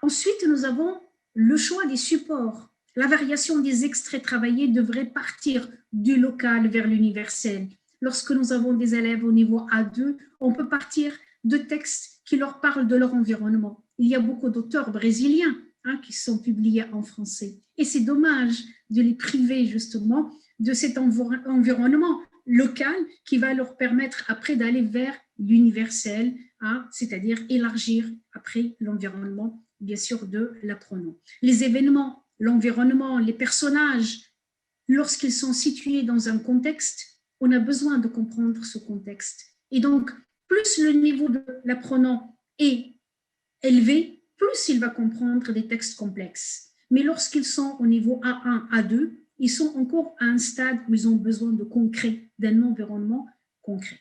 Ensuite, nous avons le choix des supports. La variation des extraits travaillés devrait partir du local vers l'universel. Lorsque nous avons des élèves au niveau A2, on peut partir de textes qui leur parlent de leur environnement. Il y a beaucoup d'auteurs brésiliens qui sont publiés en français. Et c'est dommage de les priver justement de cet environnement local qui va leur permettre après d'aller vers l'universel, c'est-à-dire élargir après l'environnement, bien sûr, de l'apprenant. Les événements, l'environnement, les personnages, lorsqu'ils sont situés dans un contexte, on a besoin de comprendre ce contexte. Et donc, plus le niveau de l'apprenant est élevé, plus il va comprendre des textes complexes. Mais lorsqu'ils sont au niveau A1, A2, ils sont encore à un stade où ils ont besoin de concret, d'un environnement concret.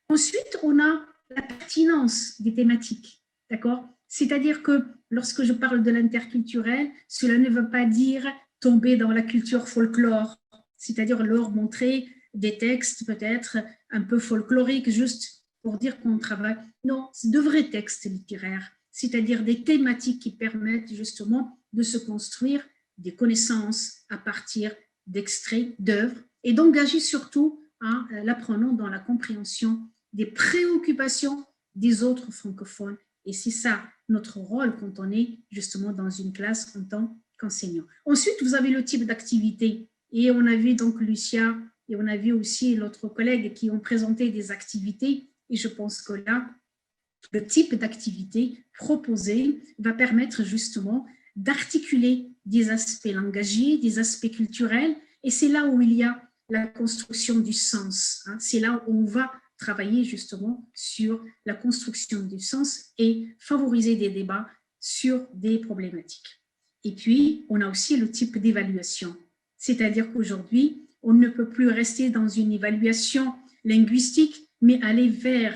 Ensuite, on a la pertinence des thématiques, d'accord ? C'est-à-dire que lorsque je parle de l'interculturel, cela ne veut pas dire tomber dans la culture folklore, c'est-à-dire leur montrer des textes peut-être un peu folkloriques, juste pour dire qu'on travaille. Non, c'est de vrais textes littéraires, c'est-à-dire des thématiques qui permettent justement de se construire des connaissances à partir d'extraits d'œuvres et d'engager surtout l'apprenant dans la compréhension des préoccupations des autres francophones. Et c'est ça notre rôle quand on est justement dans une classe en tant qu'enseignant. Ensuite, vous avez le type d'activité. Et on a vu donc Lucia et on a vu aussi l'autre collègue qui ont présenté des activités. Et je pense que là, le type d'activité proposé va permettre justement d'articuler des aspects langagiers, des aspects culturels. Et c'est là où il y a la construction du sens. C'est là où on va travailler justement sur la construction du sens et favoriser des débats sur des problématiques. Et puis, on a aussi le type d'évaluation. C'est-à-dire qu'aujourd'hui, on ne peut plus rester dans une évaluation linguistique, mais aller vers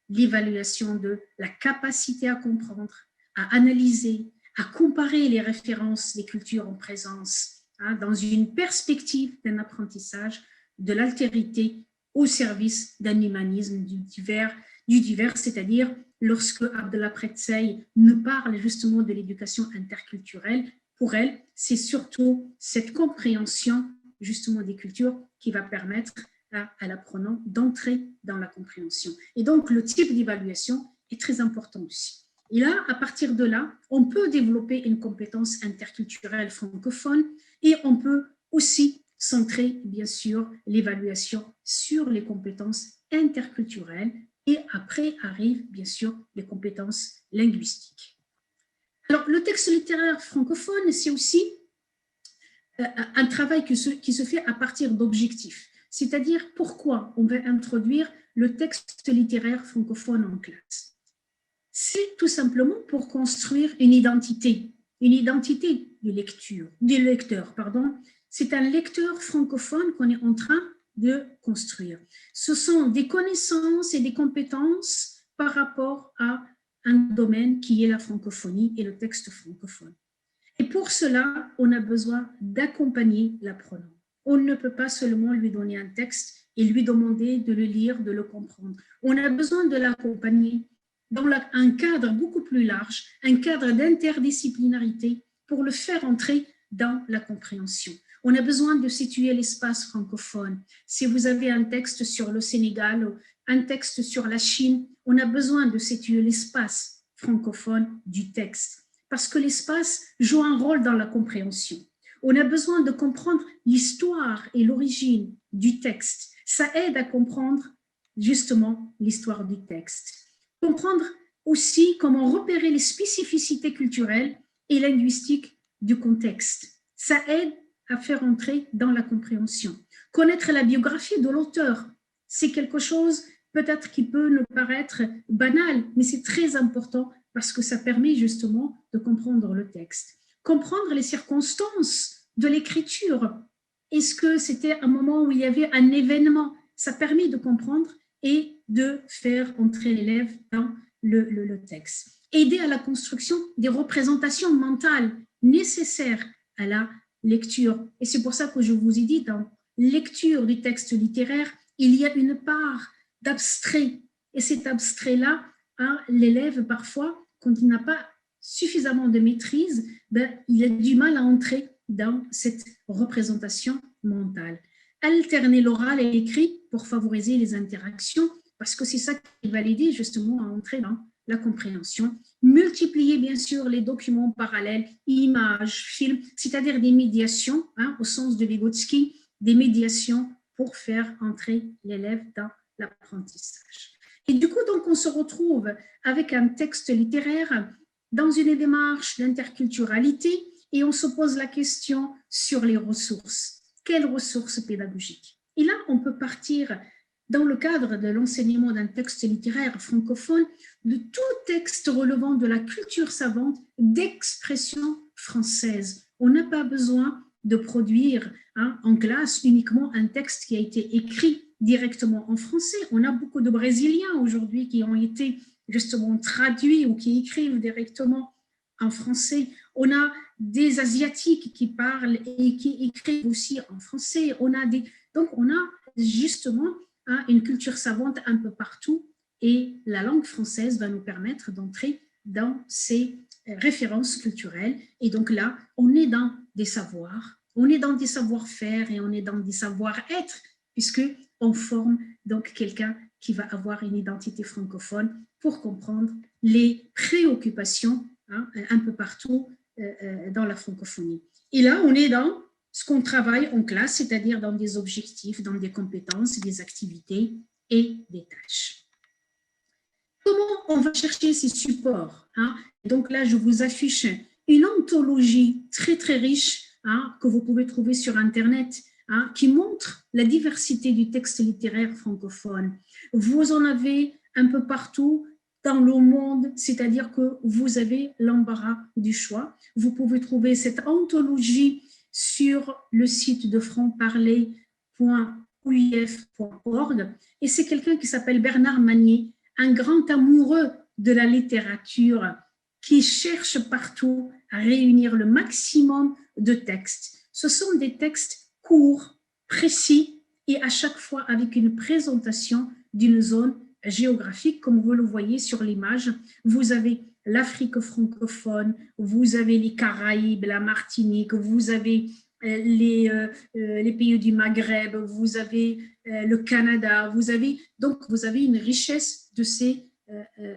l'évaluation de la capacité à comprendre, à analyser, à comparer les références des cultures en présence, dans une perspective d'un apprentissage de l'altérité au service d'un humanisme du divers, c'est-à-dire lorsque Abdallah Pretsey nous parle justement de l'éducation interculturelle, pour elle, c'est surtout cette compréhension justement des cultures qui va permettre à l'apprenant d'entrer dans la compréhension. Et donc, le type d'évaluation est très important aussi. Et là, à partir de là, on peut développer une compétence interculturelle francophone et on peut aussi centrer, bien sûr, l'évaluation sur les compétences interculturelles et après arrivent, bien sûr, les compétences linguistiques. Alors, le texte littéraire francophone, c'est aussi un travail qui se fait à partir d'objectifs. C'est-à-dire pourquoi on va introduire le texte littéraire francophone en classe. C'est tout simplement pour construire une identité de lecture, du lecteur, pardon. C'est un lecteur francophone qu'on est en train de construire. Ce sont des connaissances et des compétences par rapport à un domaine qui est la francophonie et le texte francophone. Et pour cela, on a besoin d'accompagner l'apprenant. On ne peut pas seulement lui donner un texte et lui demander de le lire, de le comprendre. On a besoin de l'accompagner dans un cadre beaucoup plus large, un cadre d'interdisciplinarité pour le faire entrer dans la compréhension. On a besoin de situer l'espace francophone. Si vous avez un texte sur le Sénégal, un texte sur la Chine, on a besoin de situer l'espace francophone du texte parce que l'espace joue un rôle dans la compréhension. On a besoin de comprendre l'histoire et l'origine du texte. Ça aide à comprendre justement l'histoire du texte. Comprendre aussi comment repérer les spécificités culturelles et linguistiques du contexte. Ça aide à faire entrer dans la compréhension. Connaître la biographie de l'auteur, c'est quelque chose peut-être qui peut nous paraître banal, mais c'est très important parce que ça permet justement de comprendre le texte. Comprendre les circonstances de l'écriture. Est-ce que c'était un moment où il y avait un événement? Ça permet de comprendre et de faire entrer l'élève dans le texte. Aider à la construction des représentations mentales nécessaires à la lecture. Et c'est pour ça que je vous ai dit, dans lecture du texte littéraire, il y a une part d'abstrait. Et cet abstrait-là, l'élève, parfois, quand il n'a pas suffisamment de maîtrise, il a du mal à entrer dans cette représentation mentale. Alterner l'oral et l'écrit pour favoriser les interactions, parce que c'est ça qui va l'aider justement à entrer dans la compréhension. Multiplier bien sûr les documents parallèles, images, films, c'est-à-dire des médiations, au sens de Vygotsky, des médiations pour faire entrer l'élève dans l'apprentissage. Et du coup, donc, on se retrouve avec un texte littéraire dans une démarche d'interculturalité et on se pose la question sur les ressources. Quelles ressources pédagogiques? Et là, on peut partir dans le cadre de l'enseignement d'un texte littéraire francophone, de tout texte relevant de la culture savante d'expression française. On n'a pas besoin de produire en classe uniquement un texte qui a été écrit directement en français. On a beaucoup de Brésiliens aujourd'hui qui ont été justement traduits ou qui écrivent directement en français. On a des Asiatiques qui parlent et qui écrivent aussi en français. Donc, on a justement une culture savante un peu partout et la langue française va nous permettre d'entrer dans ces références culturelles. Et donc là, on est dans des savoirs, on est dans des savoir-faire et on est dans des savoir-être puisqu'on forme donc quelqu'un qui va avoir une identité francophone pour comprendre les préoccupations un peu partout dans la francophonie. Et là, on est dans ce qu'on travaille en classe, c'est-à-dire dans des objectifs, dans des compétences, des activités et des tâches. Comment on va chercher ces supports? Donc là, je vous affiche une anthologie très, très riche que vous pouvez trouver sur Internet qui montre la diversité du texte littéraire francophone. Vous en avez un peu partout dans le monde, c'est-à-dire que vous avez l'embarras du choix. Vous pouvez trouver cette anthologie sur le site de francparler.uif.org et c'est quelqu'un qui s'appelle Bernard Magnier, un grand amoureux de la littérature qui cherche partout à réunir le maximum de textes. Ce sont des textes courts, précis et à chaque fois avec une présentation d'une zone géographique, comme vous le voyez sur l'image. Vous avez l'Afrique francophone, vous avez les Caraïbes, la Martinique, vous avez les pays du Maghreb, vous avez le Canada, vous avez une richesse de ces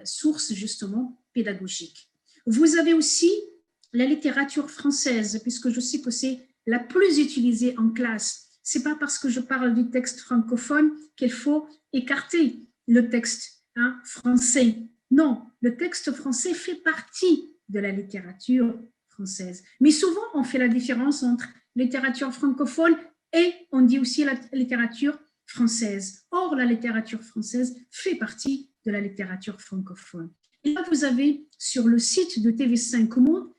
sources justement pédagogiques. Vous avez aussi la littérature française, puisque je sais que c'est la plus utilisée en classe. C'est pas parce que je parle du texte francophone qu'il faut écarter le texte français. Non, le texte français fait partie de la littérature française. Mais souvent, on fait la différence entre littérature francophone et on dit aussi la littérature française. Or, la littérature française fait partie de la littérature francophone. Et là, vous avez sur le site de TV5 Monde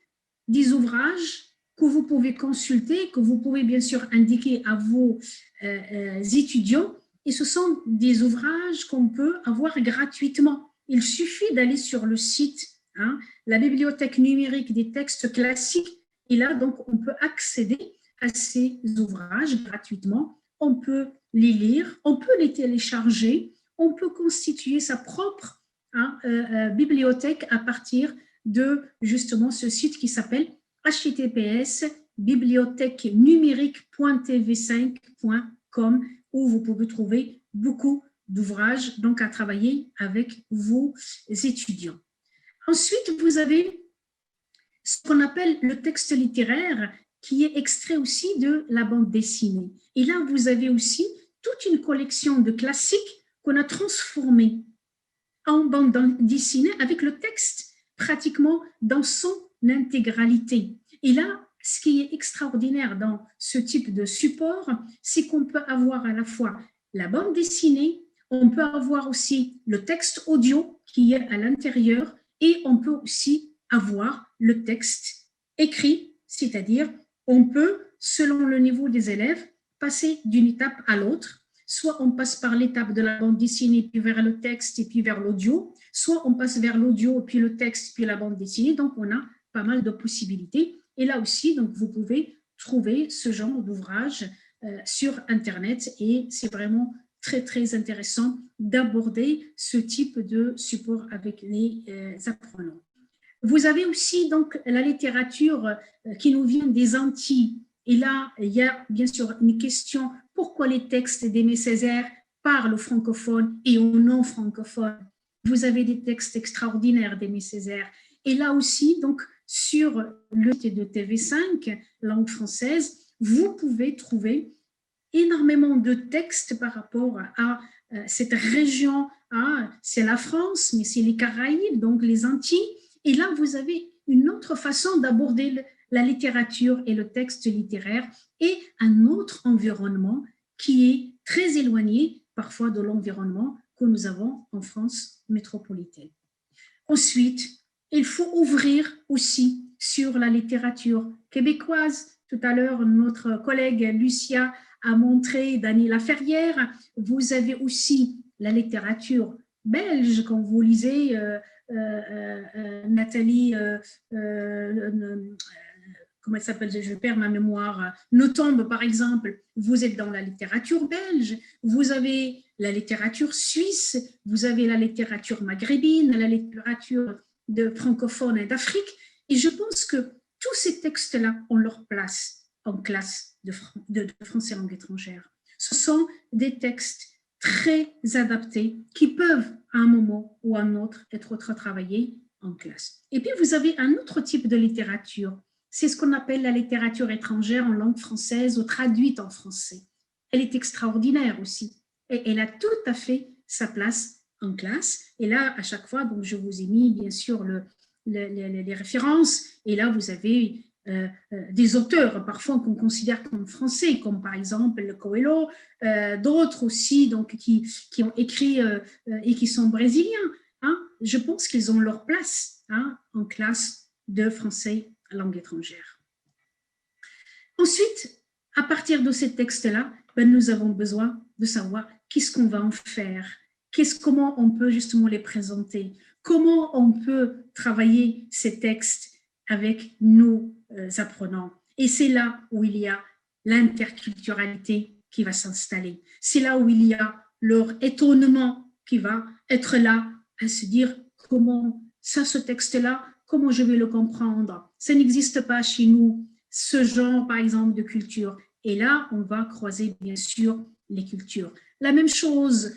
des ouvrages que vous pouvez consulter, que vous pouvez bien sûr indiquer à vos étudiants. Et ce sont des ouvrages qu'on peut avoir gratuitement. Il suffit d'aller sur le site, la bibliothèque numérique des textes classiques, et là, donc, on peut accéder à ces ouvrages gratuitement. On peut les lire, on peut les télécharger, on peut constituer sa propre bibliothèque à partir de justement ce site qui s'appelle https://bibliothèque-numérique.tv5.com où vous pouvez trouver beaucoup d'ouvrages donc à travailler avec vos étudiants. Ensuite, vous avez ce qu'on appelle le texte littéraire qui est extrait aussi de la bande dessinée. Et là, vous avez aussi toute une collection de classiques qu'on a transformés en bande dessinée avec le texte pratiquement dans son intégralité. Et là, ce qui est extraordinaire dans ce type de support, c'est qu'on peut avoir à la fois la bande dessinée, on peut avoir aussi le texte audio qui est à l'intérieur et on peut aussi avoir le texte écrit, c'est-à-dire on peut, selon le niveau des élèves, passer d'une étape à l'autre. Soit on passe par l'étape de la bande dessinée, puis vers le texte et puis vers l'audio, soit on passe vers l'audio, puis le texte, puis la bande dessinée. Donc, on a pas mal de possibilités. Et là aussi, donc, vous pouvez trouver ce genre d'ouvrage sur Internet et c'est vraiment très, très intéressant d'aborder ce type de support avec les apprenants. Vous avez aussi donc la littérature qui nous vient des Antilles. Et là, il y a bien sûr une question, pourquoi les textes d'Aimé Césaire parlent aux francophones et aux non-francophones? Vous avez des textes extraordinaires d'Aimé Césaire. Et là aussi, donc, sur le site de TV5, langue française, vous pouvez trouver énormément de textes par rapport à cette région. C'est la France, mais c'est les Caraïbes, donc les Antilles. Et là, vous avez une autre façon d'aborder la littérature et le texte littéraire et un autre environnement qui est très éloigné parfois de l'environnement que nous avons en France métropolitaine. Ensuite, il faut ouvrir aussi sur la littérature québécoise. Tout à l'heure, notre collègue Lucia a montré Dany Laferrière. Vous avez aussi la littérature belge, quand vous lisez Nathalie, comment elle s'appelle, je perds ma mémoire, Nothomb par exemple, vous êtes dans la littérature belge, vous avez la littérature suisse, vous avez la littérature maghrébine, la littérature de francophone et d'Afrique, et je pense que tous ces textes-là ont leur place en classe de français langue étrangère. Ce sont des textes très adaptés qui peuvent à un moment ou à un autre être retravaillés en classe. Et puis vous avez un autre type de littérature, c'est ce qu'on appelle la littérature étrangère en langue française ou traduite en français. Elle est extraordinaire aussi et elle a tout à fait sa place en classe. Et là, à chaque fois, donc, je vous ai mis bien sûr les références et là, vous avez des auteurs parfois qu'on considère comme français, comme par exemple le Coelho, d'autres aussi donc, qui ont écrit et qui sont brésiliens. Je pense qu'ils ont leur place en classe de français langue étrangère. Ensuite, à partir de ces textes-là, nous avons besoin de savoir qu'est-ce qu'on va en faire, comment on peut justement les présenter, comment on peut travailler ces textes avec nos apprenants. Et c'est là où il y a l'interculturalité qui va s'installer. C'est là où il y a leur étonnement qui va être là à se dire comment ça, ce texte-là, comment je vais le comprendre? Ça n'existe pas chez nous, ce genre, par exemple, de culture. Et là, on va croiser, bien sûr, les cultures. La même chose,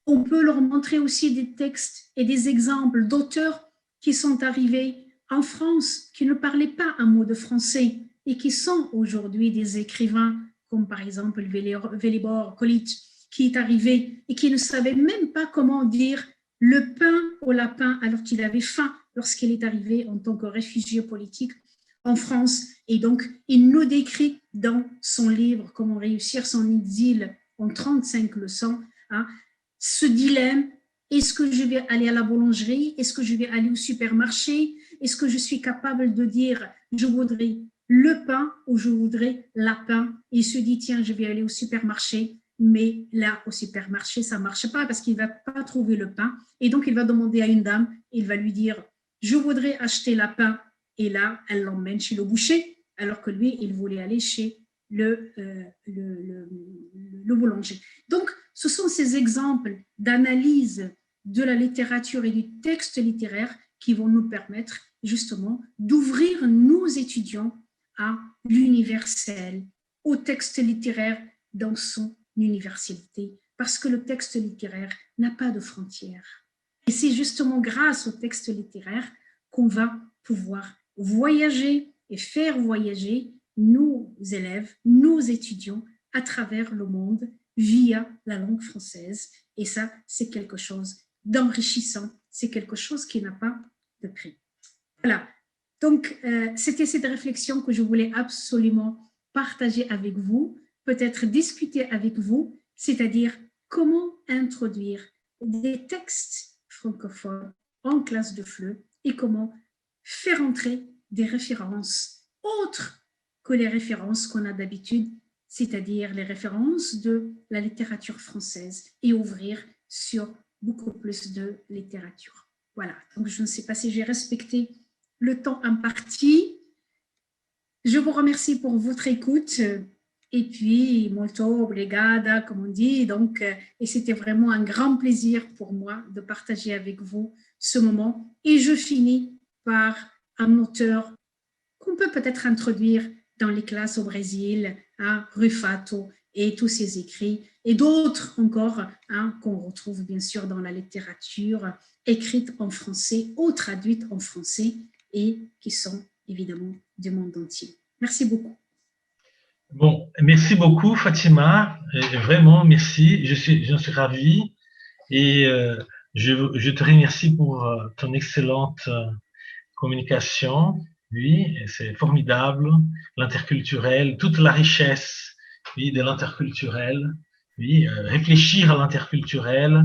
on peut leur montrer aussi des textes et des exemples d'auteurs qui sont arrivés en France, qui ne parlaient pas un mot de français et qui sont aujourd'hui des écrivains, comme par exemple Velibor Kolic, qui est arrivé et qui ne savait même pas comment dire le pain au lapin alors qu'il avait faim lorsqu'il est arrivé en tant que réfugié politique en France. Et donc, il nous décrit dans son livre « Comment réussir son exil en 35 leçons », ce dilemme, est-ce que je vais aller à la boulangerie, est-ce que je vais aller au supermarché, est-ce que je suis capable de dire « je voudrais le pain » ou « je voudrais lapin » et il se dit « tiens, je vais aller au supermarché ». Mais là, au supermarché, ça ne marche pas parce qu'il ne va pas trouver le pain. Et donc, il va demander à une dame, il va lui dire « je voudrais acheter lapin ». Et là, elle l'emmène chez le boucher, alors que lui, il voulait aller chez le boulanger. Donc, ce sont ces exemples d'analyse de la littérature et du texte littéraire qui vont nous permettre justement d'ouvrir nos étudiants à l'universel, au texte littéraire dans son universalité, parce que le texte littéraire n'a pas de frontières. Et c'est justement grâce au texte littéraire qu'on va pouvoir voyager et faire voyager nos élèves, nos étudiants à travers le monde via la langue française. Et ça, c'est quelque chose d'enrichissant, c'est quelque chose qui n'a pas de prix. Voilà, donc c'était cette réflexion que je voulais absolument partager avec vous, peut-être discuter avec vous, c'est-à-dire comment introduire des textes francophones en classe de FLE et comment faire entrer des références autres que les références qu'on a d'habitude, c'est-à-dire les références de la littérature française et ouvrir sur beaucoup plus de littérature. Voilà, donc je ne sais pas si j'ai respecté le temps imparti. Je vous remercie pour votre écoute et puis molto obrigada, comme on dit. Donc, et c'était vraiment un grand plaisir pour moi de partager avec vous ce moment. Et je finis par un auteur qu'on peut peut-être introduire dans les classes au Brésil, hein, Rufato et tous ses écrits, et d'autres encore hein, qu'on retrouve bien sûr dans la littérature écrite en français ou traduite en français et qui sont évidemment du monde entier. Merci beaucoup. Bon, merci beaucoup Fatima, vraiment merci, j'en suis ravi et je te remercie pour ton excellente communication. Oui, c'est formidable, l'interculturel, toute la richesse oui, de l'interculturel, oui, réfléchir à l'interculturel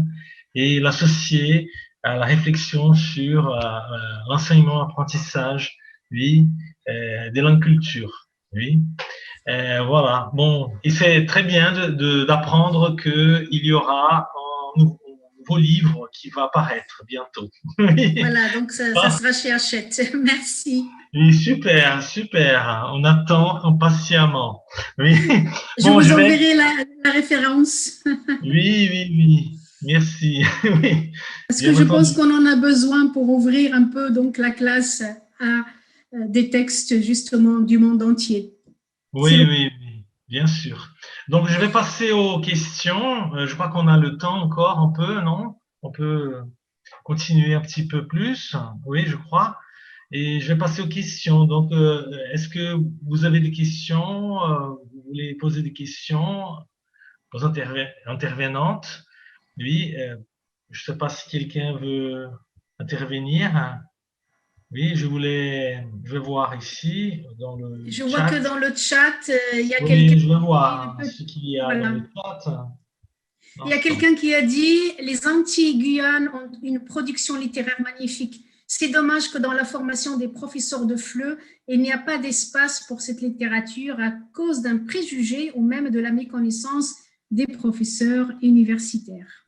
et l'associer à la réflexion sur l'enseignement-apprentissage oui, de l'inculture. Oui. Voilà, bon, et c'est très bien d'apprendre qu'il y aura un nouveau livre qui va apparaître bientôt. Voilà, donc ça sera chez Hachette. Merci. Oui, super, super. On attend impatiemment. Oui. Je vous enverrai la référence. Oui. Merci. Oui. Parce que je pense qu'on en a besoin pour ouvrir un peu donc la classe à des textes justement du monde entier. Oui, bien sûr. Donc, je vais passer aux questions. Je crois qu'on a le temps encore un peu, non? On peut continuer un petit peu plus. Oui, je crois. Et je vais passer aux questions. Donc, est-ce que vous avez des questions? Vous voulez poser des questions aux intervenantes? Oui, je ne sais pas si quelqu'un veut intervenir. Oui, je vais voir ici dans le je chat. vois que dans le chat, il y a oui, quelqu'un. Je vais voir ce qu'il y a voilà. Dans le chat. Il y a quelqu'un qui a dit les Antilles-Guyane ont une production littéraire magnifique. C'est dommage que dans la formation des professeurs de FLE, il n'y a pas d'espace pour cette littérature à cause d'un préjugé ou même de la méconnaissance des universitaires.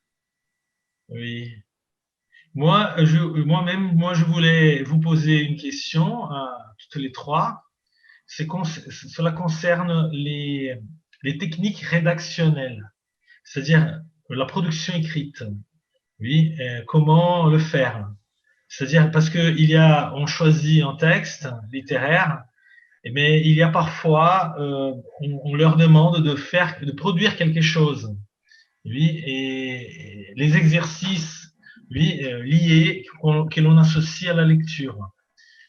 Oui. Moi-même, je voulais vous poser une question à toutes les trois. Cela concerne les techniques rédactionnelles, c'est-à-dire la production écrite. Oui, comment le faire? C'est-à-dire parce que on choisit un texte littéraire, mais il y a parfois, on leur demande de produire quelque chose. Oui, et les exercices liés que l'on associe à la lecture.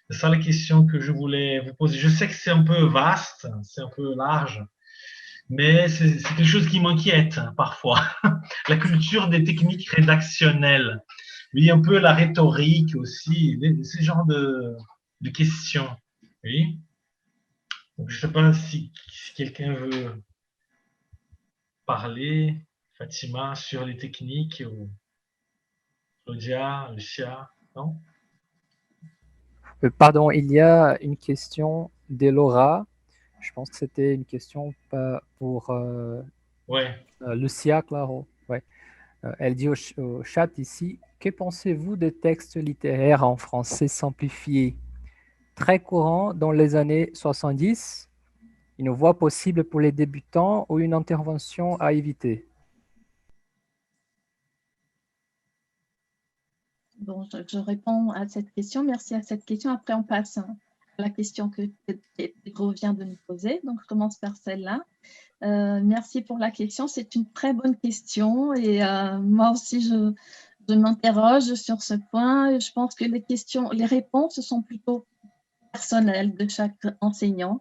C'est ça la question que je voulais vous poser. Je sais que c'est un peu vaste, c'est un peu large, mais c'est quelque chose qui m'inquiète parfois. La culture des techniques rédactionnelles. Oui, un peu la rhétorique aussi, ce genre de questions. Oui. Donc, je ne sais pas si quelqu'un veut parler, Fatima, sur les techniques, ou Claudia, Lucia, non? Pardon, il y a une question de Laura. Je pense que c'était une question pour Lucia Claro. Ouais. Elle dit au chat ici, que pensez-vous des textes littéraires en français simplifié, très courant dans les années 70, une voie possible pour les débutants ou une intervention à éviter? Bon, je réponds à cette question. Merci à cette question. Après, on passe à la question que Pedro vient de nous poser. Donc, je commence par celle-là. Merci pour la question. C'est une très bonne question. Et moi aussi, je m'interroge sur ce point. Je pense que les réponses sont plutôt personnelles de chaque enseignant.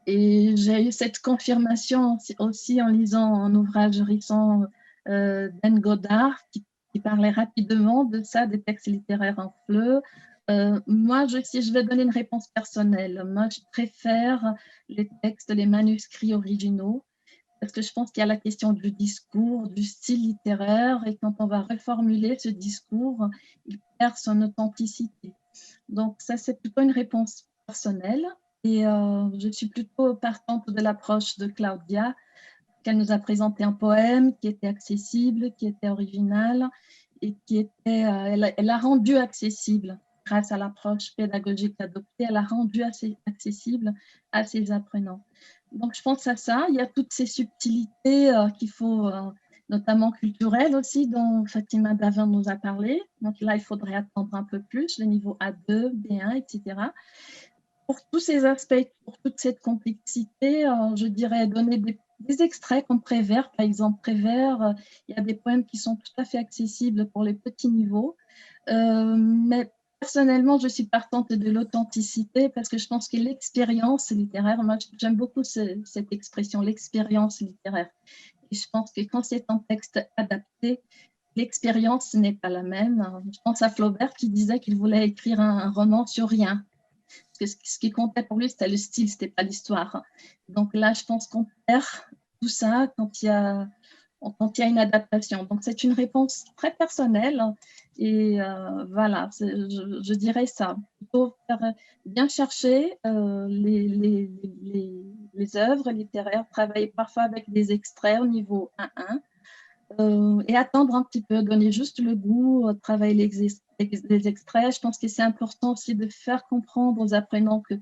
Et j'ai eu cette confirmation aussi en lisant un ouvrage récent d'Anne Goddard qui parlait rapidement de ça, des textes littéraires en FLE. Moi, si je vais donner une réponse personnelle, moi, je préfère les textes, les manuscrits originaux, parce que je pense qu'il y a la question du discours, du style littéraire, et quand on va reformuler ce discours, il perd son authenticité. Donc, ça, c'est plutôt une réponse personnelle. Et je suis plutôt partante de l'approche de Claudia, qu'elle nous a présenté un poème qui était accessible, qui était original, et elle a rendu accessible, grâce à l'approche pédagogique adoptée, elle a rendu assez accessible à ses apprenants. Donc, je pense à ça. Il y a toutes ces subtilités qu'il faut, notamment culturelles aussi, dont Fatima Davin nous a parlé. Donc là, il faudrait attendre un peu plus, le niveau A2, B1, etc. Pour tous ces aspects, pour toute cette complexité, je dirais donner des extraits comme Prévert, par exemple. Prévert, il y a des poèmes qui sont tout à fait accessibles pour les petits niveaux. Mais personnellement, je suis partante de l'authenticité parce que je pense que l'expérience littéraire, moi j'aime beaucoup cette expression, l'expérience littéraire. Et je pense que quand c'est un texte adapté, l'expérience n'est pas la même. Je pense à Flaubert qui disait qu'il voulait écrire un roman sur rien. Parce que ce qui comptait pour lui, c'était le style, c'était pas l'histoire. Donc là, je pense qu'on perd tout ça quand il y a une adaptation. Donc c'est une réponse très personnelle et voilà, je dirais ça. Il faut bien chercher les œuvres littéraires, travailler parfois avec des extraits au niveau 1.1. Et attendre un petit peu, donner juste le goût, travailler les extraits. Je pense que c'est important aussi de faire comprendre aux apprenants que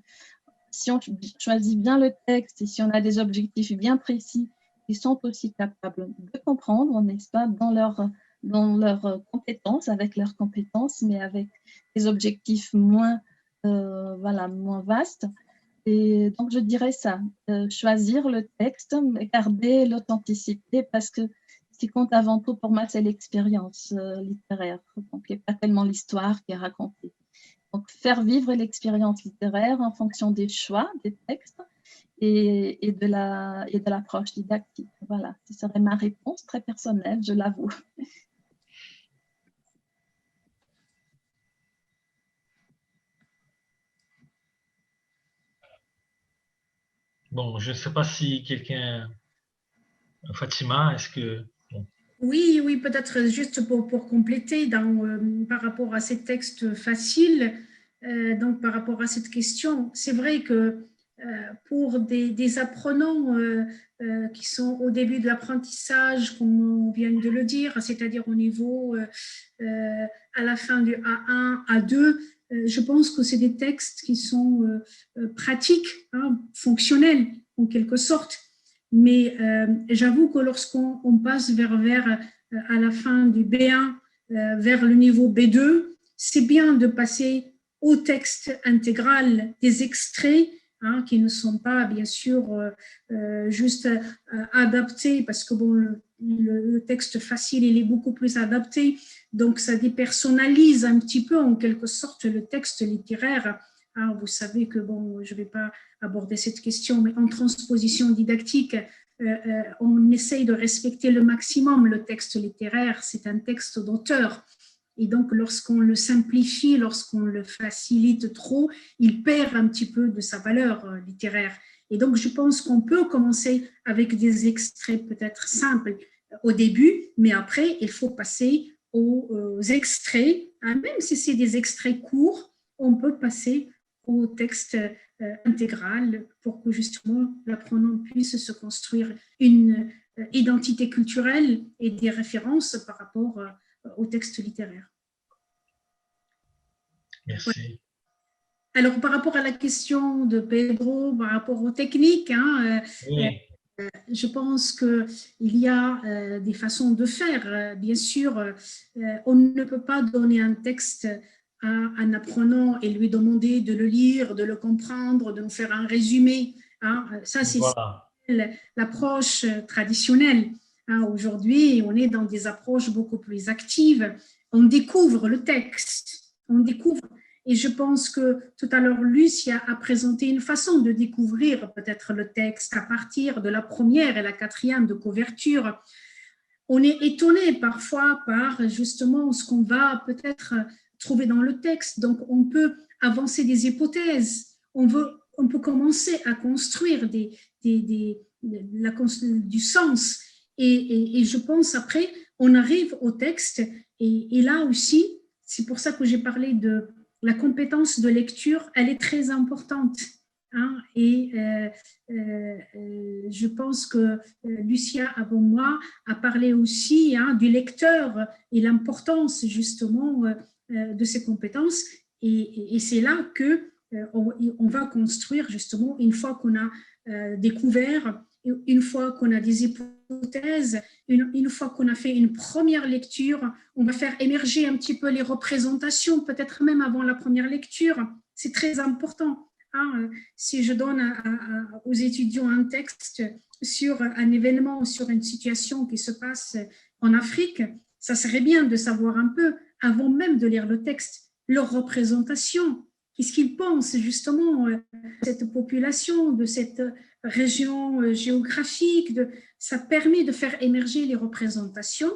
si on choisit bien le texte et si on a des objectifs bien précis, ils sont aussi capables de comprendre, n'est-ce pas, dans leurs compétences, avec leurs compétences, mais avec des objectifs moins vastes. Et donc, je dirais ça, choisir le texte, mais garder l'authenticité parce que ce qui compte avant tout pour moi, c'est l'expérience littéraire. Donc, il n'y a pas tellement l'histoire qui est racontée. Donc, faire vivre l'expérience littéraire en fonction des choix des textes et de l'approche didactique. Voilà, ce serait ma réponse très personnelle, je l'avoue. Bon, je ne sais pas si quelqu'un... Fatima, est-ce que... Bon. Oui, peut-être juste pour compléter par rapport à ces textes faciles, donc par rapport à cette question, c'est vrai que pour des apprenants qui sont au début de l'apprentissage, comme on vient de le dire, c'est-à-dire au niveau à la fin du A1, A2, je pense que c'est des textes qui sont pratiques, hein, fonctionnels en quelque sorte. Mais j'avoue que lorsqu'on passe à la fin du B1 vers le niveau B2, c'est bien de passer au texte intégral des extraits, hein, qui ne sont pas bien sûr juste adaptés, parce que bon, le texte facile, il est beaucoup plus adapté, donc ça dépersonnalise un petit peu en quelque sorte le texte littéraire. Hein, vous savez que bon, je ne vais pas aborder cette question, mais en transposition didactique, on essaye de respecter le maximum le texte littéraire, c'est un texte d'auteur. Et donc, lorsqu'on le simplifie, lorsqu'on le facilite trop, il perd un petit peu de sa valeur littéraire. Et donc, je pense qu'on peut commencer avec des extraits peut-être simples au début, mais après, il faut passer aux extraits, hein, même si c'est des extraits courts, on peut passer au texte intégral pour que justement l'apprenant puisse se construire une identité culturelle et des références par rapport au texte littéraire. Merci. Alors, par rapport à la question de Pedro, par rapport aux techniques, Oui, je pense qu'il y a des façons de faire. Bien sûr, on ne peut pas donner un texte à un apprenant et lui demander de le lire, de le comprendre, de nous faire un résumé. Ça, c'est voilà. l'approche traditionnelle. Aujourd'hui, on est dans des approches beaucoup plus actives. On découvre le texte, on découvre. Et je pense que tout à l'heure, Lucia a présenté une façon de découvrir peut-être le texte à partir de la première et la quatrième de couverture. On est étonné parfois par justement ce qu'on va peut-être trouver dans le texte. Donc, on peut avancer des hypothèses. On peut commencer à construire du sens. Et je pense après, on arrive au texte. Et là aussi, c'est pour ça que j'ai parlé de la compétence de lecture, elle est très importante. Et je pense que Lucia, avant moi, a parlé aussi du lecteur et l'importance justement de ces compétences. Et c'est là que on va construire justement, une fois qu'on a découvert, une fois qu'on a des hypothèses, une fois qu'on a fait une première lecture, on va faire émerger un petit peu les représentations, peut-être même avant la première lecture. C'est très important. Si je donne aux étudiants un texte sur un événement, sur une situation qui se passe en Afrique, ça serait bien de savoir un peu, avant même de lire le texte, leur représentation. Qu'est-ce qu'ils pensent justement de cette population, de cette région géographique. Ça permet de faire émerger les représentations.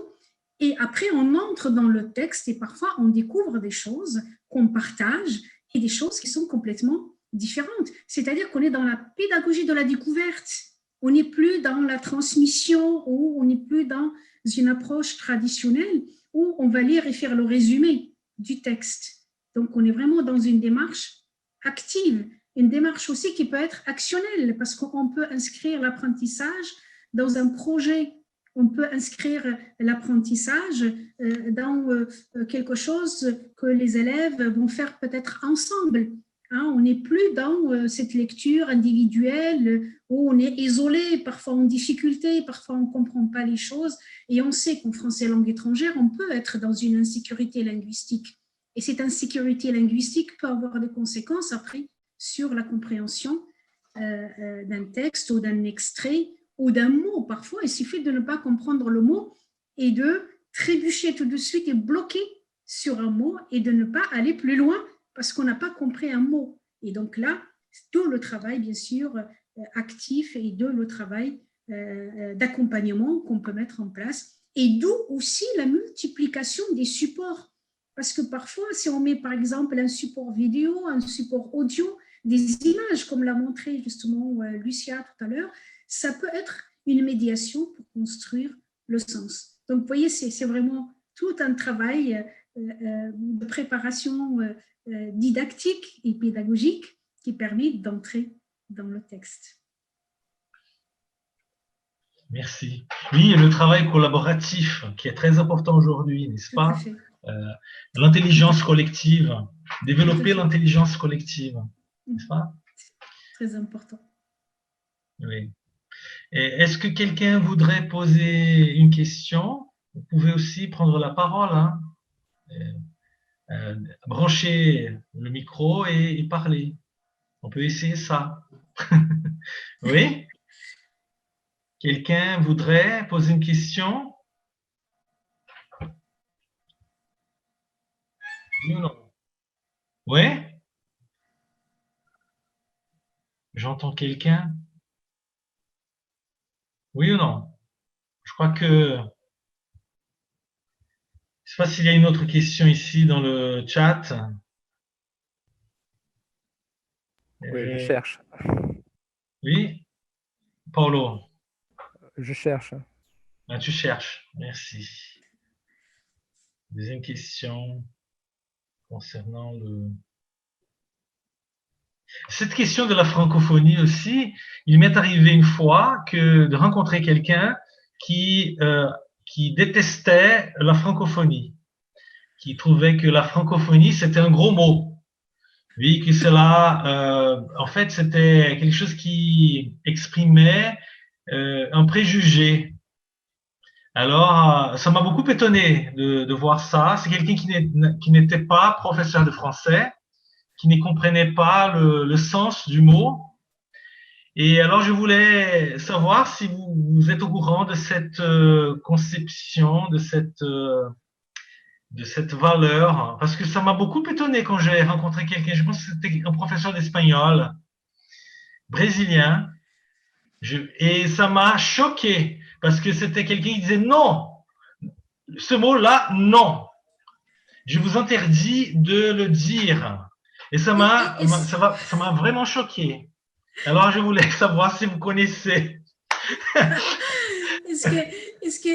Et après, on entre dans le texte et parfois, on découvre des choses qu'on partage et des choses qui sont complètement différentes. C'est-à-dire qu'on est dans la pédagogie de la découverte. On n'est plus dans la transmission ou on n'est plus dans une approche traditionnelle où on va lire et faire le résumé du texte. Donc, on est vraiment dans une démarche active, une démarche aussi qui peut être actionnelle parce qu'on peut inscrire l'apprentissage dans un projet. On peut inscrire l'apprentissage dans quelque chose que les élèves vont faire peut-être ensemble. On n'est plus dans cette lecture individuelle où on est isolé, parfois en difficulté, parfois on ne comprend pas les choses. Et on sait qu'en français langue étrangère, on peut être dans une insécurité linguistique. Et cette insécurité linguistique peut avoir des conséquences après sur la compréhension d'un texte ou d'un extrait ou d'un mot. Parfois, il suffit de ne pas comprendre le mot et de trébucher tout de suite et bloquer sur un mot et de ne pas aller plus loin parce qu'on n'a pas compris un mot. Et donc là, tout le travail, bien sûr, actif et de le travail d'accompagnement qu'on peut mettre en place. Et d'où aussi la multiplication des supports. Parce que parfois, si on met par exemple un support vidéo, un support audio, des images, comme l'a montré justement Lucia tout à l'heure, ça peut être une médiation pour construire le sens. Donc, vous voyez, c'est vraiment tout un travail de préparation didactique et pédagogique qui permet d'entrer dans le texte. Merci. Oui, le travail collaboratif qui est très important aujourd'hui, n'est-ce pas? L'intelligence collective, développer l'intelligence collective, n'est-ce pas? Très important. Oui. Est-ce que quelqu'un voudrait poser une question? Vous pouvez aussi prendre la parole, brancher le micro et parler. On peut essayer ça. Oui? Quelqu'un voudrait poser une question? Oui ou non? Oui? J'entends quelqu'un? Oui ou non? Je crois que... Je ne sais pas s'il y a une autre question ici dans le chat. Oui, je cherche. Oui? Paulo? Je cherche. Ah, tu cherches. Merci. Deuxième question concernant le... Cette question de la francophonie aussi, il m'est arrivé une fois de rencontrer quelqu'un qui détestait la francophonie, qui trouvait que la francophonie, c'était un gros mot. Oui, que cela, en fait, c'était quelque chose qui exprimait un préjugé. Alors, ça m'a beaucoup étonné de voir ça. C'est quelqu'un qui n'était pas professeur de français, qui ne comprenait pas le sens du mot. Et alors, je voulais savoir si vous êtes au courant de cette conception, de cette valeur, parce que ça m'a beaucoup étonné quand j'ai rencontré quelqu'un. Je pense que c'était un professeur d'espagnol brésilien, et ça m'a choqué parce que c'était quelqu'un qui disait non, ce mot-là, non. Je vous interdis de le dire. Et ça m'a vraiment choqué. Alors, je voulais savoir si vous connaissez.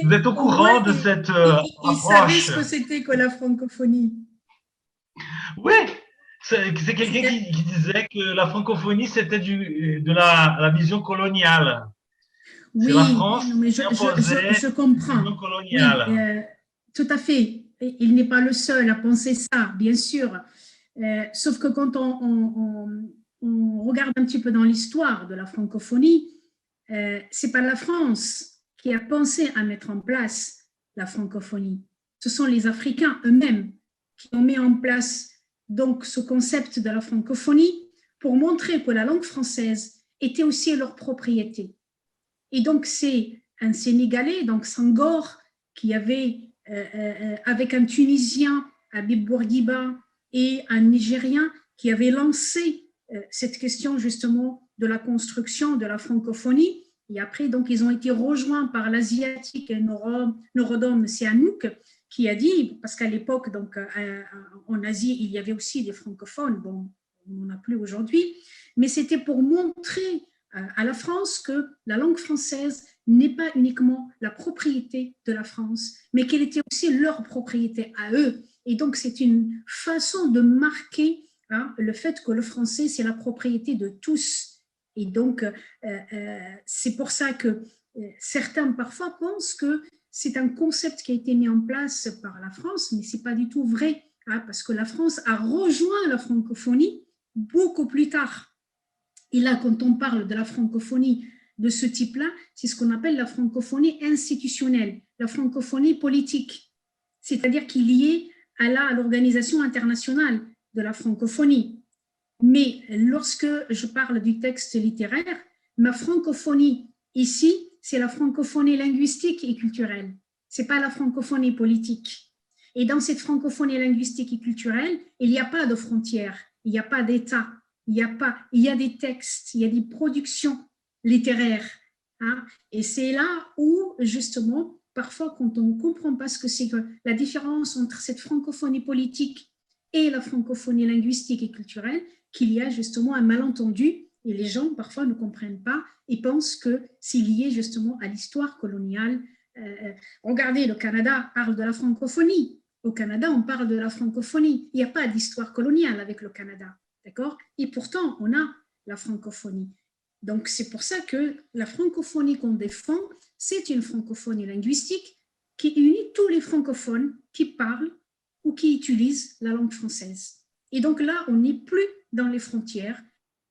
Vous êtes au courant de cette il savait approche? ce que c'était que la francophonie. Oui, c'est quelqu'un qui disait que la francophonie, c'était de la vision coloniale. C'est la Oui, France non, mais qui imposait je une comprends. vision Oui, coloniale. tout à fait. Et il n'est pas le seul à penser ça, bien sûr. Sauf que quand on regarde un petit peu dans l'histoire de la francophonie, c'est pas la France qui a pensé à mettre en place la francophonie. Ce sont les Africains eux-mêmes qui ont mis en place donc ce concept de la francophonie pour montrer que la langue française était aussi leur propriété. Et donc, c'est un Sénégalais, donc Senghor, qui avait, avec un Tunisien, Habib Bourguiba, et un Nigérien, qui avait lancé cette question justement de la construction de la francophonie. Et après, donc, ils ont été rejoints par l'Asiatique Norodom Sihanouk, qui a dit, parce qu'à l'époque, donc, en Asie, il y avait aussi des francophones, bon, on n'en a plus aujourd'hui, mais c'était pour montrer à la France que la langue française n'est pas uniquement la propriété de la France, mais qu'elle était aussi leur propriété à eux. Et donc, c'est une façon de marquer le fait que le français, c'est la propriété de tous. Et donc, c'est pour ça que certains parfois pensent que c'est un concept qui a été mis en place par la France, mais ce n'est pas du tout vrai, parce que la France a rejoint la francophonie beaucoup plus tard. Et là, quand on parle de la francophonie de ce type-là, c'est ce qu'on appelle la francophonie institutionnelle, la francophonie politique, c'est-à-dire qui est liée à l'Organisation internationale de la francophonie. Mais lorsque je parle du texte littéraire, ma francophonie ici, c'est la francophonie linguistique et culturelle. Ce n'est pas la francophonie politique. Et dans cette francophonie linguistique et culturelle, il n'y a pas de frontières, il n'y a pas d'État. Il y a des textes, il y a des productions littéraires. Et c'est là où, justement, parfois, quand on ne comprend pas ce que c'est que la différence entre cette francophonie politique et la francophonie linguistique et culturelle, qu'il y a justement un malentendu et les gens, parfois, ne comprennent pas et pensent que c'est lié justement à l'histoire coloniale. Regardez, le Canada parle de la francophonie. Au Canada, on parle de la francophonie. Il n'y a pas d'histoire coloniale avec le Canada. D'accord ? Et pourtant, on a la francophonie. Donc, c'est pour ça que la francophonie qu'on défend, c'est une francophonie linguistique qui unit tous les francophones qui parlent ou qui utilisent la langue française. Et donc là, on n'est plus dans les frontières,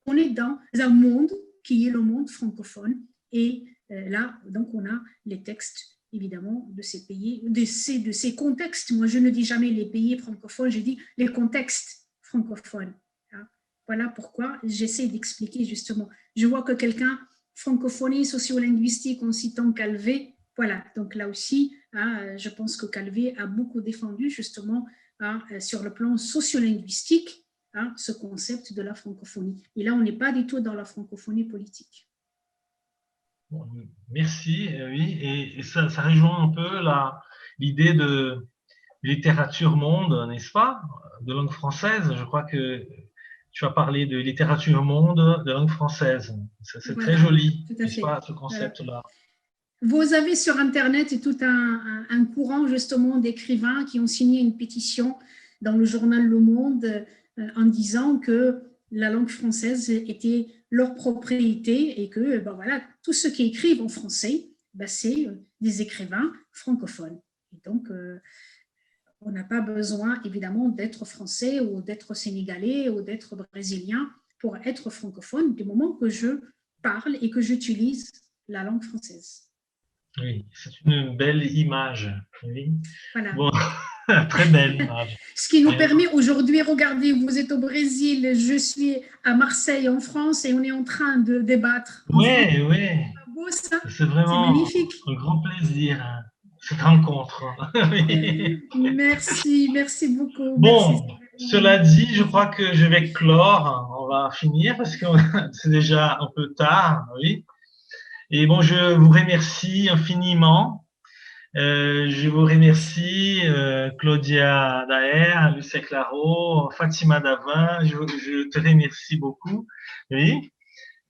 on est dans un monde qui est le monde francophone. Et là, donc, on a les textes, évidemment, de ces pays, de ces contextes. Moi, je ne dis jamais les pays francophones, je dis les contextes francophones. Voilà pourquoi j'essaie d'expliquer justement. Je vois que quelqu'un, francophonie sociolinguistique en citant Calvet, voilà, donc là aussi, je pense que Calvet a beaucoup défendu justement sur le plan sociolinguistique ce concept de la francophonie. Et là, on n'est pas du tout dans la francophonie politique. Merci, oui, et ça rejoint un peu l'idée de littérature monde, n'est-ce pas, de langue française. Je crois que tu as parlé de littérature monde de langue française. C'est voilà, très joli, n'est-ce pas, ce concept-là. Vous avez sur Internet tout un courant justement d'écrivains qui ont signé une pétition dans le journal Le Monde en disant que la langue française était leur propriété et que voilà, tous ceux qui écrivent en français, c'est des écrivains francophones. Et donc, On n'a pas besoin, évidemment, d'être français ou d'être sénégalais ou d'être brésilien pour être francophone du moment que je parle et que j'utilise la langue française. Oui, c'est une belle image. Oui. Voilà. Bon, très belle image. Ce qui nous permet aujourd'hui, regardez, vous êtes au Brésil, je suis à Marseille en France et on est en train de débattre. Oui, oui. Beau, ça. C'est vraiment magnifique. un grand plaisir, hein, cette rencontre. Oui. Merci beaucoup. Bon, Merci. cela dit, je crois que je vais clore. On va finir parce que c'est déjà un peu tard, oui. Et bon, je vous remercie infiniment. Je vous remercie Claudia Daher, Lucia Claro, Fatima Davin. Je te remercie beaucoup. Oui.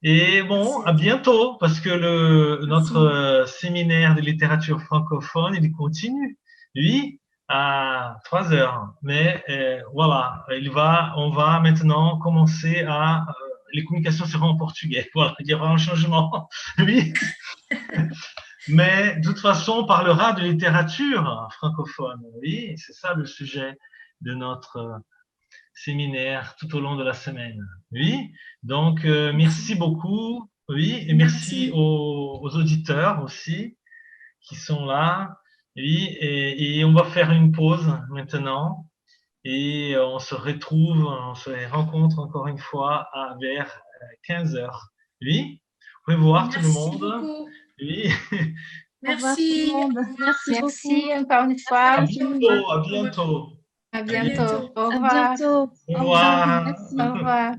Et bon, à bientôt, parce que notre séminaire de littérature francophone, il continue, lui, à 3 heures. Mais voilà, on va maintenant commencer à... les communications seront en portugais. Voilà, il y aura un changement. Oui. Mais de toute façon, on parlera de littérature francophone. Oui, c'est ça le sujet de notre séminaire tout au long de la semaine. Oui, donc merci beaucoup. Oui, et merci aux auditeurs aussi qui sont là. Oui, et on va faire une pause maintenant et on se retrouve, on se rencontre encore une fois vers 15 heures. Oui, au revoir tout le monde. Beaucoup. Oui. Merci. Merci encore une fois. À bientôt, à bientôt. À bientôt. Au À revoir. bientôt. Au revoir. Merci. Au revoir.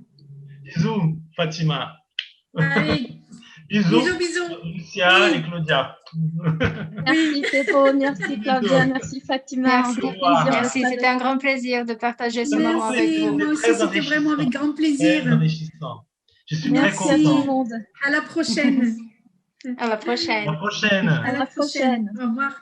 Bisous, Fatima. Allez. Bisous, Bisous. Lucia et Claudia. Merci Théo, merci Claudia, merci Fatima. Merci, Merci. c'était un grand plaisir de partager ce moment avec vous. Moi aussi, c'était vraiment avec grand plaisir. Très enrichissant. Je suis Merci très content. à tout le monde. À la prochaine. À la prochaine. À la prochaine. À la prochaine. Au revoir.